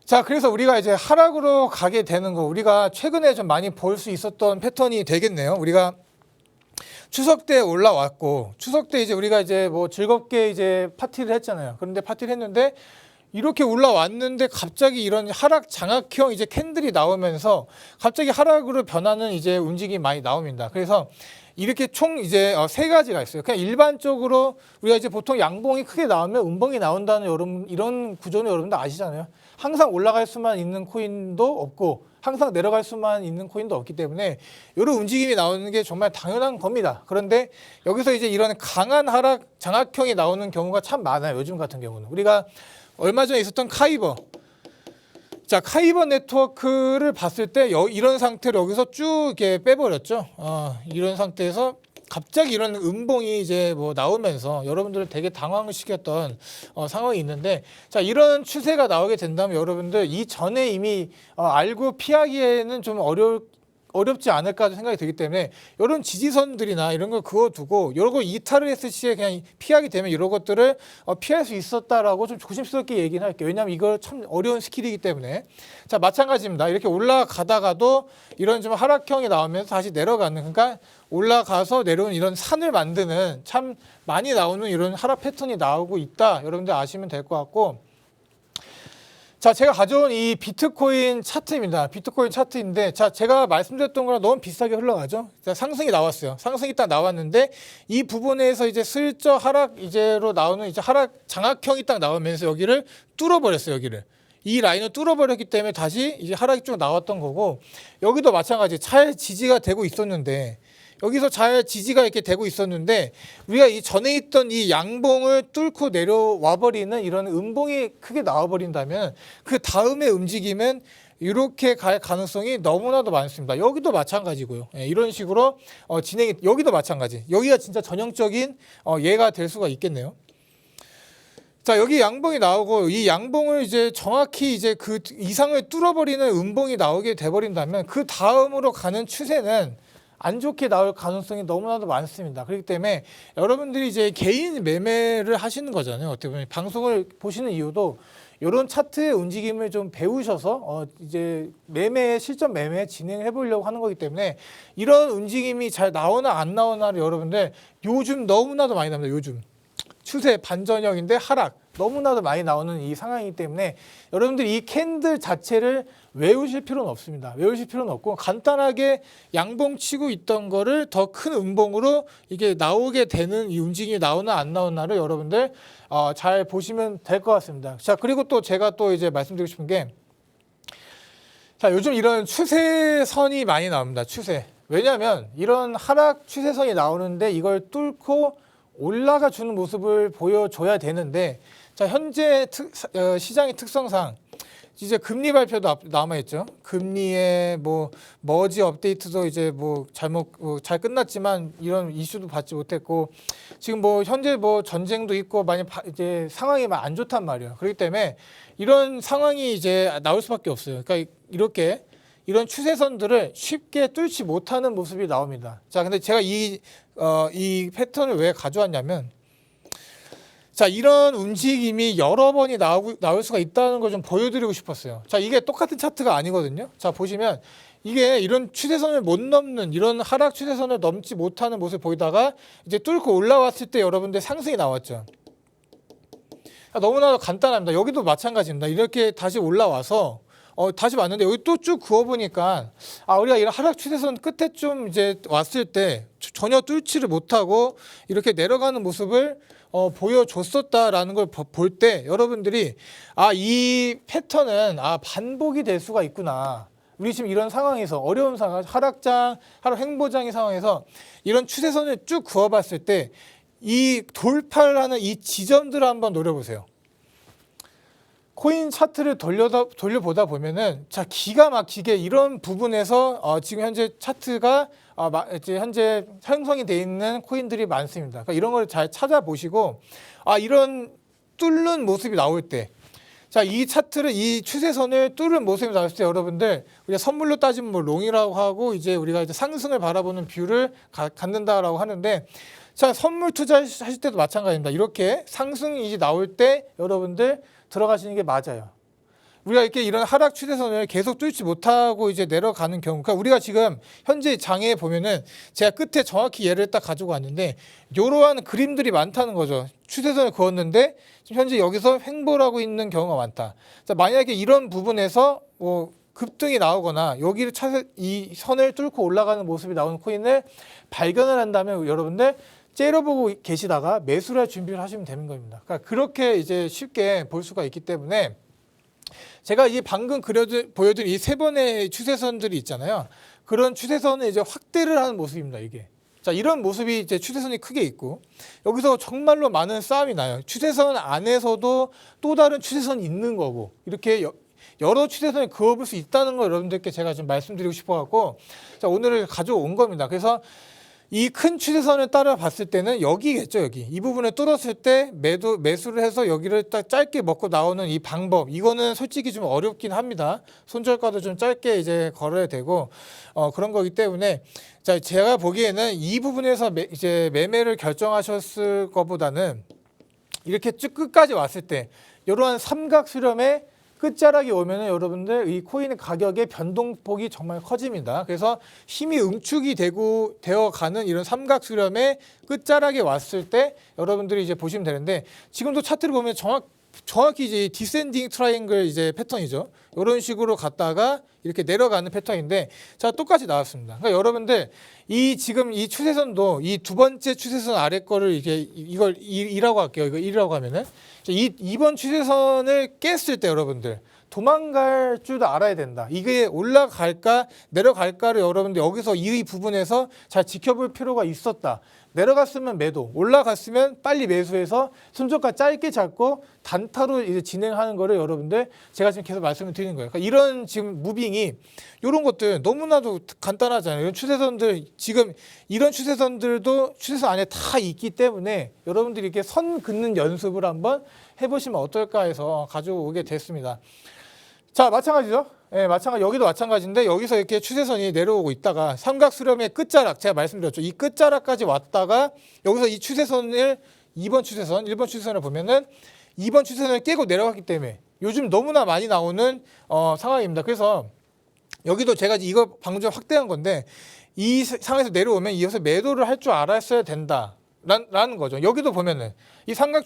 C: 자, 그래서 우리가 이제 하락으로 가게 되는 거, 우리가 최근에 좀 많이 볼 수 있었던 패턴이 되겠네요. 우리가 추석 때 올라왔고, 추석 때 이제 우리가 이제 뭐 즐겁게 이제 파티를 했잖아요. 그런데 파티를 했는데 이렇게 올라왔는데 갑자기 이런 하락 장악형 이제 캔들이 나오면서 갑자기 하락으로 변하는 이제 움직임이 많이 나옵니다. 그래서 이렇게 총 이제 세 가지가 있어요. 그냥 일반적으로 우리가 이제 보통 양봉이 크게 나오면 음봉이 나온다는 이런 구조는 여러분들 아시잖아요. 항상 올라갈 수만 있는 코인도 없고 항상 내려갈 수만 있는 코인도 없기 때문에 이런 움직임이 나오는 게 정말 당연한 겁니다. 그런데 여기서 이제 이런 강한 하락 장악형이 나오는 경우가 참 많아요. 요즘 같은 경우는. 우리가 얼마 전에 있었던 카이버. 자, 카이버 네트워크를 봤을 때 이런 상태로 여기서 쭉 이렇게 빼버렸죠. 이런 상태에서 갑자기 이런 음봉이 이제 뭐 나오면서 여러분들을 되게 당황을 시켰던 상황이 있는데, 자, 이런 추세가 나오게 된다면 여러분들 이전에 이미 알고 피하기에는 좀 어렵지 않을까 생각이 들기 때문에 이런 지지선들이나 이런 걸 그어두고 이런 거 이탈을 했을 시에 그냥 피하게 되면 이런 것들을 피할 수 있었다라고 좀 조심스럽게 얘기는 할게요. 왜냐하면 이거 참 어려운 스킬이기 때문에. 자, 마찬가지입니다. 이렇게 올라가다가도 이런 좀 하락형이 나오면서 다시 내려가는, 그러니까 올라가서 내려오는 이런 산을 만드는 참 많이 나오는 이런 하락 패턴이 나오고 있다. 여러분들 아시면 될 것 같고, 자, 제가 가져온 이 비트코인 차트입니다. 비트코인 차트인데, 자, 제가 말씀드렸던 거랑 너무 비슷하게 흘러가죠. 자, 상승이 나왔어요. 상승이 딱 나왔는데 이 부분에서 이제 슬쩍 하락 이제로 나오는 이제 하락 장악형이 딱 나오면서 여기를 뚫어버렸어요. 여기를. 이 라인을 뚫어버렸기 때문에 다시 이제 하락이 쭉 나왔던 거고, 여기도 마찬가지 잘 지지가 되고 있었는데, 여기서 잘 지지가 이렇게 되고 있었는데 우리가 이 전에 있던 이 양봉을 뚫고 내려와 버리는 이런 음봉이 크게 나와 버린다면 그 다음에 움직임은 이렇게 갈 가능성이 너무나도 많습니다. 여기도 마찬가지고요. 이런 식으로 진행이, 여기도 마찬가지. 여기가 진짜 전형적인 예가 될 수가 있겠네요. 자, 여기 양봉이 나오고 이 양봉을 이제 정확히 이제 그 이상을 뚫어버리는 음봉이 나오게 돼버린다면 그 다음으로 가는 추세는 안 좋게 나올 가능성이 너무나도 많습니다. 그렇기 때문에 여러분들이 이제 개인 매매를 하시는 거잖아요. 어떻게 보면 방송을 보시는 이유도 이런 차트의 움직임을 좀 배우셔서 이제 실전 매매 진행해 보려고 하는 거기 때문에 이런 움직임이 잘 나오나 안 나오나를 여러분들 요즘 너무나도 많이 나옵니다. 요즘 추세 반전형인데 하락 너무나도 많이 나오는 이 상황이기 때문에 여러분들이 이 캔들 자체를 외우실 필요는 없습니다. 외우실 필요는 없고 간단하게 양봉 치고 있던 거를 더 큰 음봉으로 이게 나오게 되는 이 움직임이 나오나 안 나오나를 여러분들 잘 보시면 될 것 같습니다. 자, 그리고 또 제가 또 이제 말씀드리고 싶은 게, 자, 요즘 이런 추세선이 많이 나옵니다. 추세. 왜냐하면 이런 하락 추세선이 나오는데 이걸 뚫고 올라가 주는 모습을 보여줘야 되는데, 자, 현재 시장의 특성상 이제 금리 발표도 남아있죠. 금리의 뭐 머지 업데이트도 이제 뭐 잘 끝났지만 이런 이슈도 받지 못했고, 지금 뭐 현재 뭐 전쟁도 있고 많이 이제 상황이 안 좋단 말이에요. 그렇기 때문에 이런 상황이 이제 나올 수밖에 없어요. 그러니까 이렇게 이런 추세선들을 쉽게 뚫지 못하는 모습이 나옵니다. 자, 근데 제가 이 패턴을 왜 가져왔냐면, 자, 이런 움직임이 여러 번이 나올 수가 있다는 걸 좀 보여드리고 싶었어요. 자, 이게 똑같은 차트가 아니거든요. 자, 보시면 이게 이런 추세선을 못 넘는 이런 하락 추세선을 넘지 못하는 모습을 보이다가 이제 뚫고 올라왔을 때 여러분들 상승이 나왔죠. 너무나 간단합니다. 여기도 마찬가지입니다. 이렇게 다시 올라와서 다시 왔는데 여기 또 쭉 그어보니까 우리가 이런 하락 추세선 끝에 좀 이제 왔을 때 전혀 뚫지를 못하고 이렇게 내려가는 모습을 보여줬었다라는 걸 볼 때 여러분들이 이 패턴은 반복이 될 수가 있구나. 우리 지금 이런 상황에서 어려운 상황, 하락 횡보장의 상황에서 이런 추세선을 쭉 그어봤을 때 이 돌파를 하는 이 지점들을 한번 노려보세요. 코인 차트를 돌려보다 보면은 기가 막히게 이런 부분에서 지금 현재 차트가 이제 현재 형성이 돼 있는 코인들이 많습니다. 그러니까 이런 걸 잘 찾아보시고 이런 뚫는 모습이 나올 때 이 차트를 이 추세선을 뚫은 모습이 나올 때 여러분들 우리가 선물로 따지면 뭐 롱이라고 하고 이제 우리가 이제 상승을 바라보는 뷰를 갖는다라고 하는데 선물 투자하실 때도 마찬가지입니다. 이렇게 상승이 이제 나올 때 여러분들 들어가시는 게 맞아요. 우리가 이렇게 이런 하락 추세선을 계속 뚫지 못하고 이제 내려가는 경우, 그러니까 우리가 지금 현재 장에 보면은 제가 끝에 정확히 예를 딱 가지고 왔는데 이러한 그림들이 많다는 거죠. 추세선을 그었는데 지금 현재 여기서 횡보하고 있는 경우가 많다. 만약에 이런 부분에서 급등이 나오거나 여기를 이 선을 뚫고 올라가는 모습이 나오는 코인을 발견을 한다면 여러분들 째려보고 계시다가 매수를 할 준비를 하시면 되는 겁니다. 그러니까 그렇게 이제 쉽게 볼 수가 있기 때문에 제가 이 방금 보여드린 이 세 번의 추세선들이 있잖아요. 그런 추세선을 이제 확대를 하는 모습입니다. 이게. 이런 모습이 이제 추세선이 크게 있고 여기서 정말로 많은 싸움이 나요. 추세선 안에서도 또 다른 추세선이 있는 거고 이렇게 여러 추세선을 그어볼 수 있다는 걸 여러분들께 제가 좀 말씀드리고 싶어갖고 오늘 가져온 겁니다. 그래서 이 큰 추세선을 따라 봤을 때는 여기겠죠. 여기 이 부분을 뚫었을 때 매수를 해서 여기를 딱 짧게 먹고 나오는 이 방법, 이거는 솔직히 좀 어렵긴 합니다. 손절가도 좀 짧게 이제 걸어야 되고 그런 거기 때문에 제가 보기에는 이 부분에서 이제 매매를 결정하셨을 것보다는 이렇게 쭉 끝까지 왔을 때 이러한 삼각 수렴의 끝자락이 오면은 여러분들 이 코인의 가격의 변동폭이 정말 커집니다. 그래서 힘이 응축이 되어가는 이런 삼각 수렴의 끝자락에 왔을 때 여러분들이 이제 보시면 되는데 지금도 차트를 보면 정확히 이제 디센딩 트라이앵글 이제 패턴이죠. 이런 식으로 갔다가 이렇게 내려가는 패턴인데 똑같이 나왔습니다. 그러니까 여러분들 지금 이 추세선도 이 두 번째 추세선 아래 거를 이걸 2라고 할게요. 이거 1이라고 하면은 이번 추세선을 깼을 때 여러분들 도망갈 줄도 알아야 된다. 이게 올라갈까 내려갈까를 여러분들 여기서 이 부분에서 잘 지켜볼 필요가 있었다. 내려갔으면 매도, 올라갔으면 빨리 매수해서 손절가 짧게 잡고 단타로 이제 진행하는 거를 여러분들 제가 지금 계속 말씀을 드리는 거예요. 그러니까 이런 지금 무빙이 이런 것들 너무나도 간단하잖아요. 이런 추세선들 지금 이런 추세선들도 추세선 안에 다 있기 때문에 여러분들이 이렇게 선 긋는 연습을 한번 해보시면 어떨까 해서 가져오게 됐습니다. 마찬가지죠. 네, 여기도 마찬가지인데 여기서 이렇게 추세선이 내려오고 있다가 삼각 수렴의 끝자락 제가 말씀드렸죠. 이 끝자락까지 왔다가 여기서 이 추세선을 1번 추세선을 보면은 2번 추세선을 깨고 내려갔기 때문에 요즘 너무나 많이 나오는 상황입니다. 그래서 여기도 제가 이거 방금 전에 확대한 건데 이 상황에서 내려오면 이것을 매도를 할 줄 알았어야 된다. 라는 거죠. 여기도 보면은 이 삼각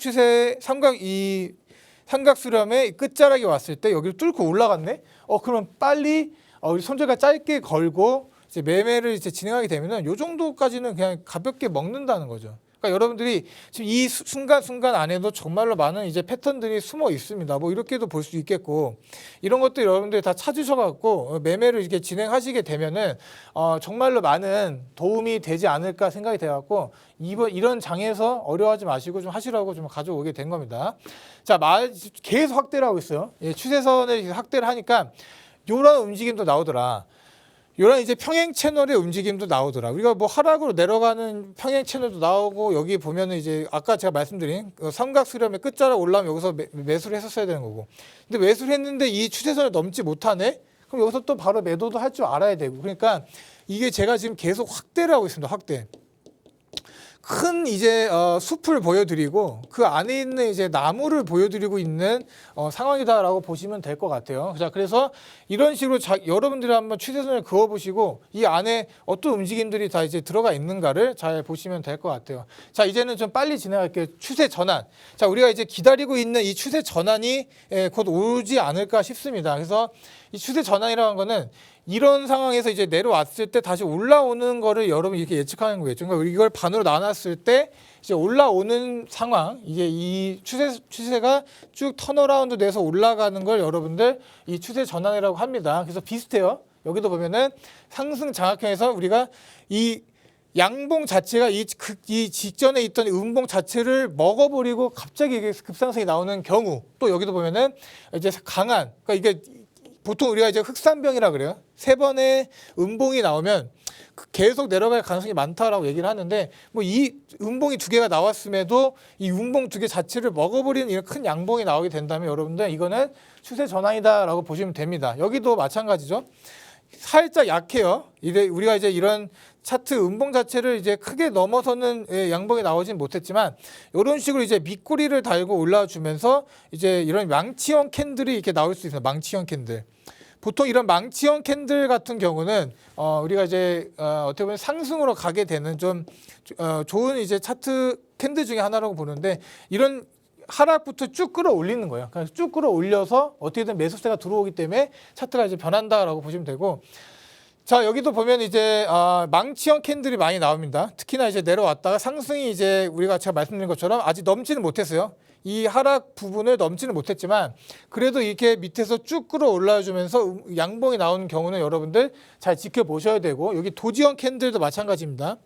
C: 수렴의 끝자락이 왔을 때 여기를 뚫고 올라갔네. 그러면 빨리 우리 손절가 짧게 걸고 이제 매매를 이제 진행하게 되면은 요 정도까지는 그냥 가볍게 먹는다는 거죠. 그러니까 여러분들이 지금 이 순간순간 안에도 정말로 많은 이제 패턴들이 숨어 있습니다. 뭐 이렇게도 볼 수 있겠고 이런 것들 여러분들이 다 찾으셔갖고 매매를 이렇게 진행하시게 되면은 정말로 많은 도움이 되지 않을까 생각이 돼갖고 이런 장에서 어려워하지 마시고 좀 하시라고 좀 가져오게 된 겁니다. 계속 확대를 하고 있어요. 추세선을 확대를 하니까 이런 움직임도 나오더라. 이런 이제 평행 채널의 움직임도 나오더라. 우리가 뭐 하락으로 내려가는 평행 채널도 나오고 여기 보면은 이제 아까 제가 말씀드린 삼각 수렴의 끝자락 올라오면 여기서 매수를 했었어야 되는 거고. 근데 매수를 했는데 이 추세선을 넘지 못하네? 그럼 여기서 또 바로 매도도 할 줄 알아야 되고. 그러니까 이게 제가 지금 계속 확대를 하고 있습니다. 확대. 큰 이제 숲을 보여드리고 그 안에 있는 이제 나무를 보여드리고 있는 상황이다라고 보시면 될 것 같아요. 자, 그래서 이런 식으로 여러분들이 한번 추세선을 그어보시고 이 안에 어떤 움직임들이 다 이제 들어가 있는가를 잘 보시면 될 것 같아요. 자, 이제는 좀 빨리 진행할게요. 추세 전환. 자, 우리가 이제 기다리고 있는 이 추세 전환이 곧 오지 않을까 싶습니다. 그래서 이 추세 전환이라는 거는 이런 상황에서 이제 내려왔을 때 다시 올라오는 거를 여러분 이렇게 예측하는 거겠죠. 그러니까 이걸 반으로 나눴을 때 이제 올라오는 상황, 이게 이 추세가 쭉 턴어라운드 돼서 올라가는 걸 여러분들 이 추세 전환이라고 합니다. 그래서 비슷해요. 여기도 보면은 상승 장악형에서 우리가 이 양봉 자체가 이 직전에 있던 음봉 자체를 먹어버리고 갑자기 이게 급상승이 나오는 경우, 또 여기도 보면은 이제 강한, 그러니까 이게 보통 우리가 이제 흑산병이라 그래요. 3번의 음봉이 나오면 계속 내려갈 가능성이 많다라고 얘기를 하는데, 뭐 이 음봉이 2개가 나왔음에도 이 음봉 2개 자체를 먹어버리는 이런 큰 양봉이 나오게 된다면 여러분들 이거는 추세 전환이다라고 보시면 됩니다. 여기도 마찬가지죠. 살짝 약해요. 우리가 이제 이런 차트 음봉 자체를 이제 크게 넘어서는 양봉이 나오진 못했지만 이런 식으로 이제 밑꼬리를 달고 올라와 주면서 이제 이런 망치형 캔들이 이렇게 나올 수 있어요. 망치형 캔들. 보통 이런 망치형 캔들 같은 경우는 우리가 이제 어떻게 보면 상승으로 가게 되는 좀 좋은 이제 차트 캔들 중에 하나라고 보는데, 이런 하락부터 쭉 끌어올리는 거예요. 그러니까 쭉 끌어올려서 어떻게든 매수세가 들어오기 때문에 차트가 이제 변한다라고 보시면 되고, 자, 여기도 보면 이제 망치형 캔들이 많이 나옵니다. 특히나 이제 내려왔다가 상승이 이제 우리가 제가 말씀드린 것처럼 아직 넘지는 못했어요. 이 하락 부분을 넘지는 못했지만 그래도 이렇게 밑에서 쭉 끌어올라 주면서 양봉이 나오는 경우는 여러분들 잘 지켜보셔야 되고, 여기 도지형 캔들도 마찬가지입니다.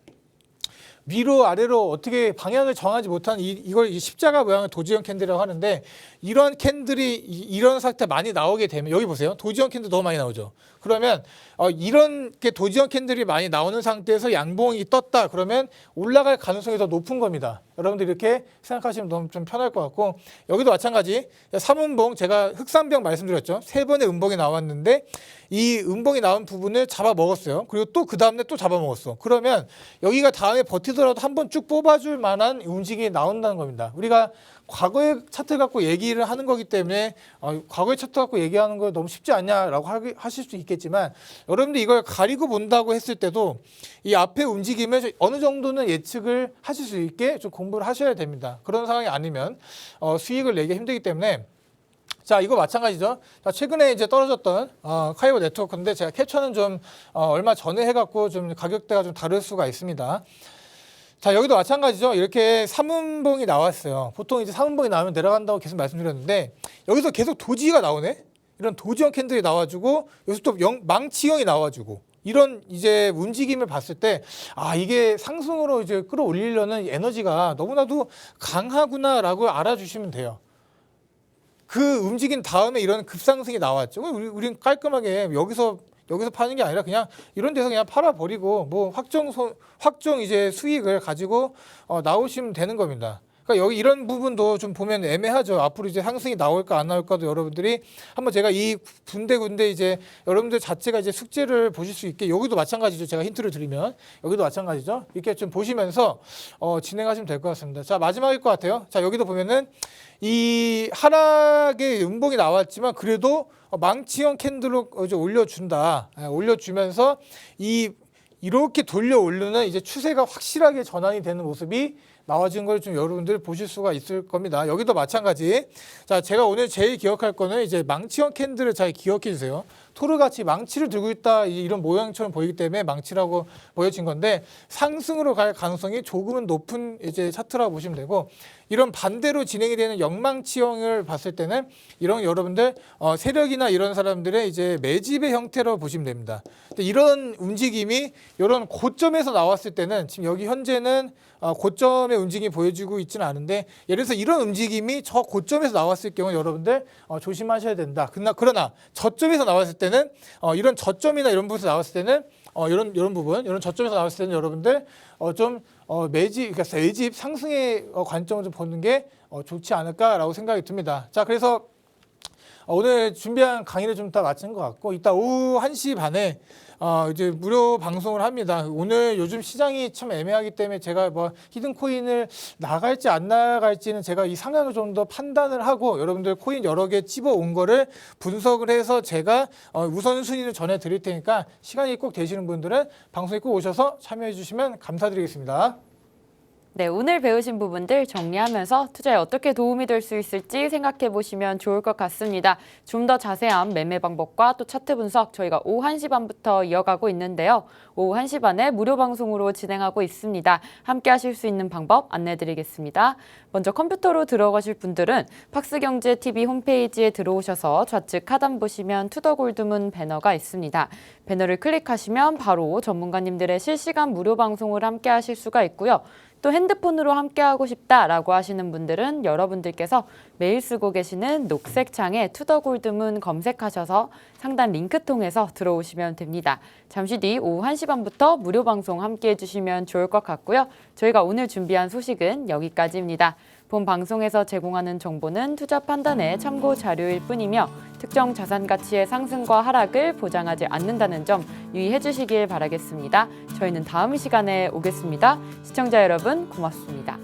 C: 위로 아래로 어떻게 방향을 정하지 못한 이걸 십자가 모양의 도지형 캔들이라고 하는데, 이런 캔들이 이런 상태 많이 나오게 되면, 여기 보세요. 도지형 캔들 너무 많이 나오죠. 그러면 이런 게 도지형 캔들이 많이 나오는 상태에서 양봉이 떴다 그러면 올라갈 가능성이 더 높은 겁니다. 여러분들 이렇게 생각하시면 너무 좀 편할 것 같고, 여기도 마찬가지 3음봉, 제가 흑산병 말씀드렸죠. 3번의 음봉이 나왔는데 이 음봉이 나온 부분을 잡아먹었어요. 그리고 또 그 다음에 또 잡아먹었어. 그러면 여기가 다음에 버티더라도 한번 쭉 뽑아줄 만한 움직임이 나온다는 겁니다. 우리가 과거의 차트 갖고 얘기를 하는 거기 때문에 과거의 차트 갖고 얘기하는 거 너무 쉽지 않냐라고 하실 수 있겠지만, 여러분들 이걸 가리고 본다고 했을 때도 이 앞에 움직임을 어느 정도는 예측을 하실 수 있게 좀 공부를 하셔야 됩니다. 그런 상황이 아니면 수익을 내기 힘들기 때문에. 자, 이거 마찬가지죠. 자, 최근에 이제 떨어졌던 카이버 네트워크인데 제가 캡처는 좀 얼마 전에 해갖고 좀 가격대가 좀 다를 수가 있습니다. 자, 여기도 마찬가지죠. 이렇게 3음봉이 나왔어요. 보통 이제 3음봉이 나오면 내려간다고 계속 말씀드렸는데, 여기서 계속 도지가 나오네. 이런 도지형 캔들이 나와주고 여기서 또 망치형이 나와주고, 이런 이제 움직임을 봤을 때 이게 상승으로 이제 끌어올리려는 에너지가 너무나도 강하구나라고 알아주시면 돼요. 그 움직인 다음에 이런 급상승이 나왔죠. 우리는 깔끔하게 여기서 파는 게 아니라 그냥 이런 데서 그냥 팔아버리고 뭐 확정 이제 수익을 가지고 나오시면 되는 겁니다. 그러니까 여기 이런 부분도 좀 보면 애매하죠. 앞으로 이제 상승이 나올까 안 나올까도 여러분들이 한번 제가 이 군데군데 이제 여러분들 자체가 이제 숙제를 보실 수 있게, 여기도 마찬가지죠. 제가 힌트를 드리면 여기도 마찬가지죠. 이렇게 좀 보시면서 진행하시면 될 것 같습니다. 자, 마지막일 것 같아요. 자, 여기도 보면은 이 하락의 음봉이 나왔지만 그래도 망치형 캔들로 이제 올려준다. 올려주면서 이렇게 돌려 오르는 이제 추세가 확실하게 전환이 되는 모습이 나와진 걸 좀 여러분들 보실 수가 있을 겁니다. 여기도 마찬가지. 자, 제가 오늘 제일 기억할 거는 이제 망치형 캔들을 잘 기억해 주세요. 토르같이 망치를 들고 있다, 이런 모양처럼 보이기 때문에 망치라고 보여진 건데, 상승으로 갈 가능성이 조금은 높은 이제 차트라고 보시면 되고, 이런 반대로 진행이 되는 역망치형을 봤을 때는 이런 여러분들 세력이나 이런 사람들의 이제 매집의 형태로 보시면 됩니다. 근데 이런 움직임이 이런 고점에서 나왔을 때는 지금 여기 현재는 고점의 움직임이 보여지고 있지는 않은데, 예를 들어서 이런 움직임이 저 고점에서 나왔을 경우 여러분들 조심하셔야 된다. 그러나 저점에서 나왔을 때는 이런 저점이나 이런 부분에서 나왔을 때는 이런 부분, 이런 저점에서 나왔을 때는 여러분들 좀 그러니까 매집 상승의 관점을 좀 보는 게 좋지 않을까라고 생각이 듭니다. 자, 그래서 오늘 준비한 강의를 좀 다 마친 것 같고, 이따 오후 1시 반에 이제 무료 방송을 합니다. 오늘 요즘 시장이 참 애매하기 때문에 제가 뭐 히든 코인을 나갈지 안 나갈지는 제가 이 상황을 좀 더 판단을 하고 여러분들 코인 여러 개 집어온 거를 분석을 해서 제가 우선순위를 전해드릴 테니까 시간이 꼭 되시는 분들은 방송에 꼭 오셔서 참여해 주시면 감사드리겠습니다.
A: 네, 오늘 배우신 부분들 정리하면서 투자에 어떻게 도움이 될 수 있을지 생각해 보시면 좋을 것 같습니다. 좀 더 자세한 매매 방법과 또 차트 분석 저희가 오후 1시 반부터 이어가고 있는데요. 오후 1시 반에 무료 방송으로 진행하고 있습니다. 함께 하실 수 있는 방법 안내 드리겠습니다. 먼저 컴퓨터로 들어가실 분들은 팍스경제TV 홈페이지에 들어오셔서 좌측 하단 보시면 투더골드문 배너가 있습니다. 배너를 클릭하시면 바로 전문가님들의 실시간 무료 방송을 함께 하실 수가 있고요. 또 핸드폰으로 함께하고 싶다라고 하시는 분들은 여러분들께서 매일 쓰고 계시는 녹색 창에 투더골드문 검색하셔서 상단 링크 통해서 들어오시면 됩니다. 잠시 뒤 오후 1시 반부터 무료 방송 함께해 주시면 좋을 것 같고요. 저희가 오늘 준비한 소식은 여기까지입니다. 본 방송에서 제공하는 정보는 투자 판단의 참고 자료일 뿐이며 특정 자산 가치의 상승과 하락을 보장하지 않는다는 점 유의해 주시길 바라겠습니다. 저희는 다음 시간에 오겠습니다. 시청자 여러분 고맙습니다.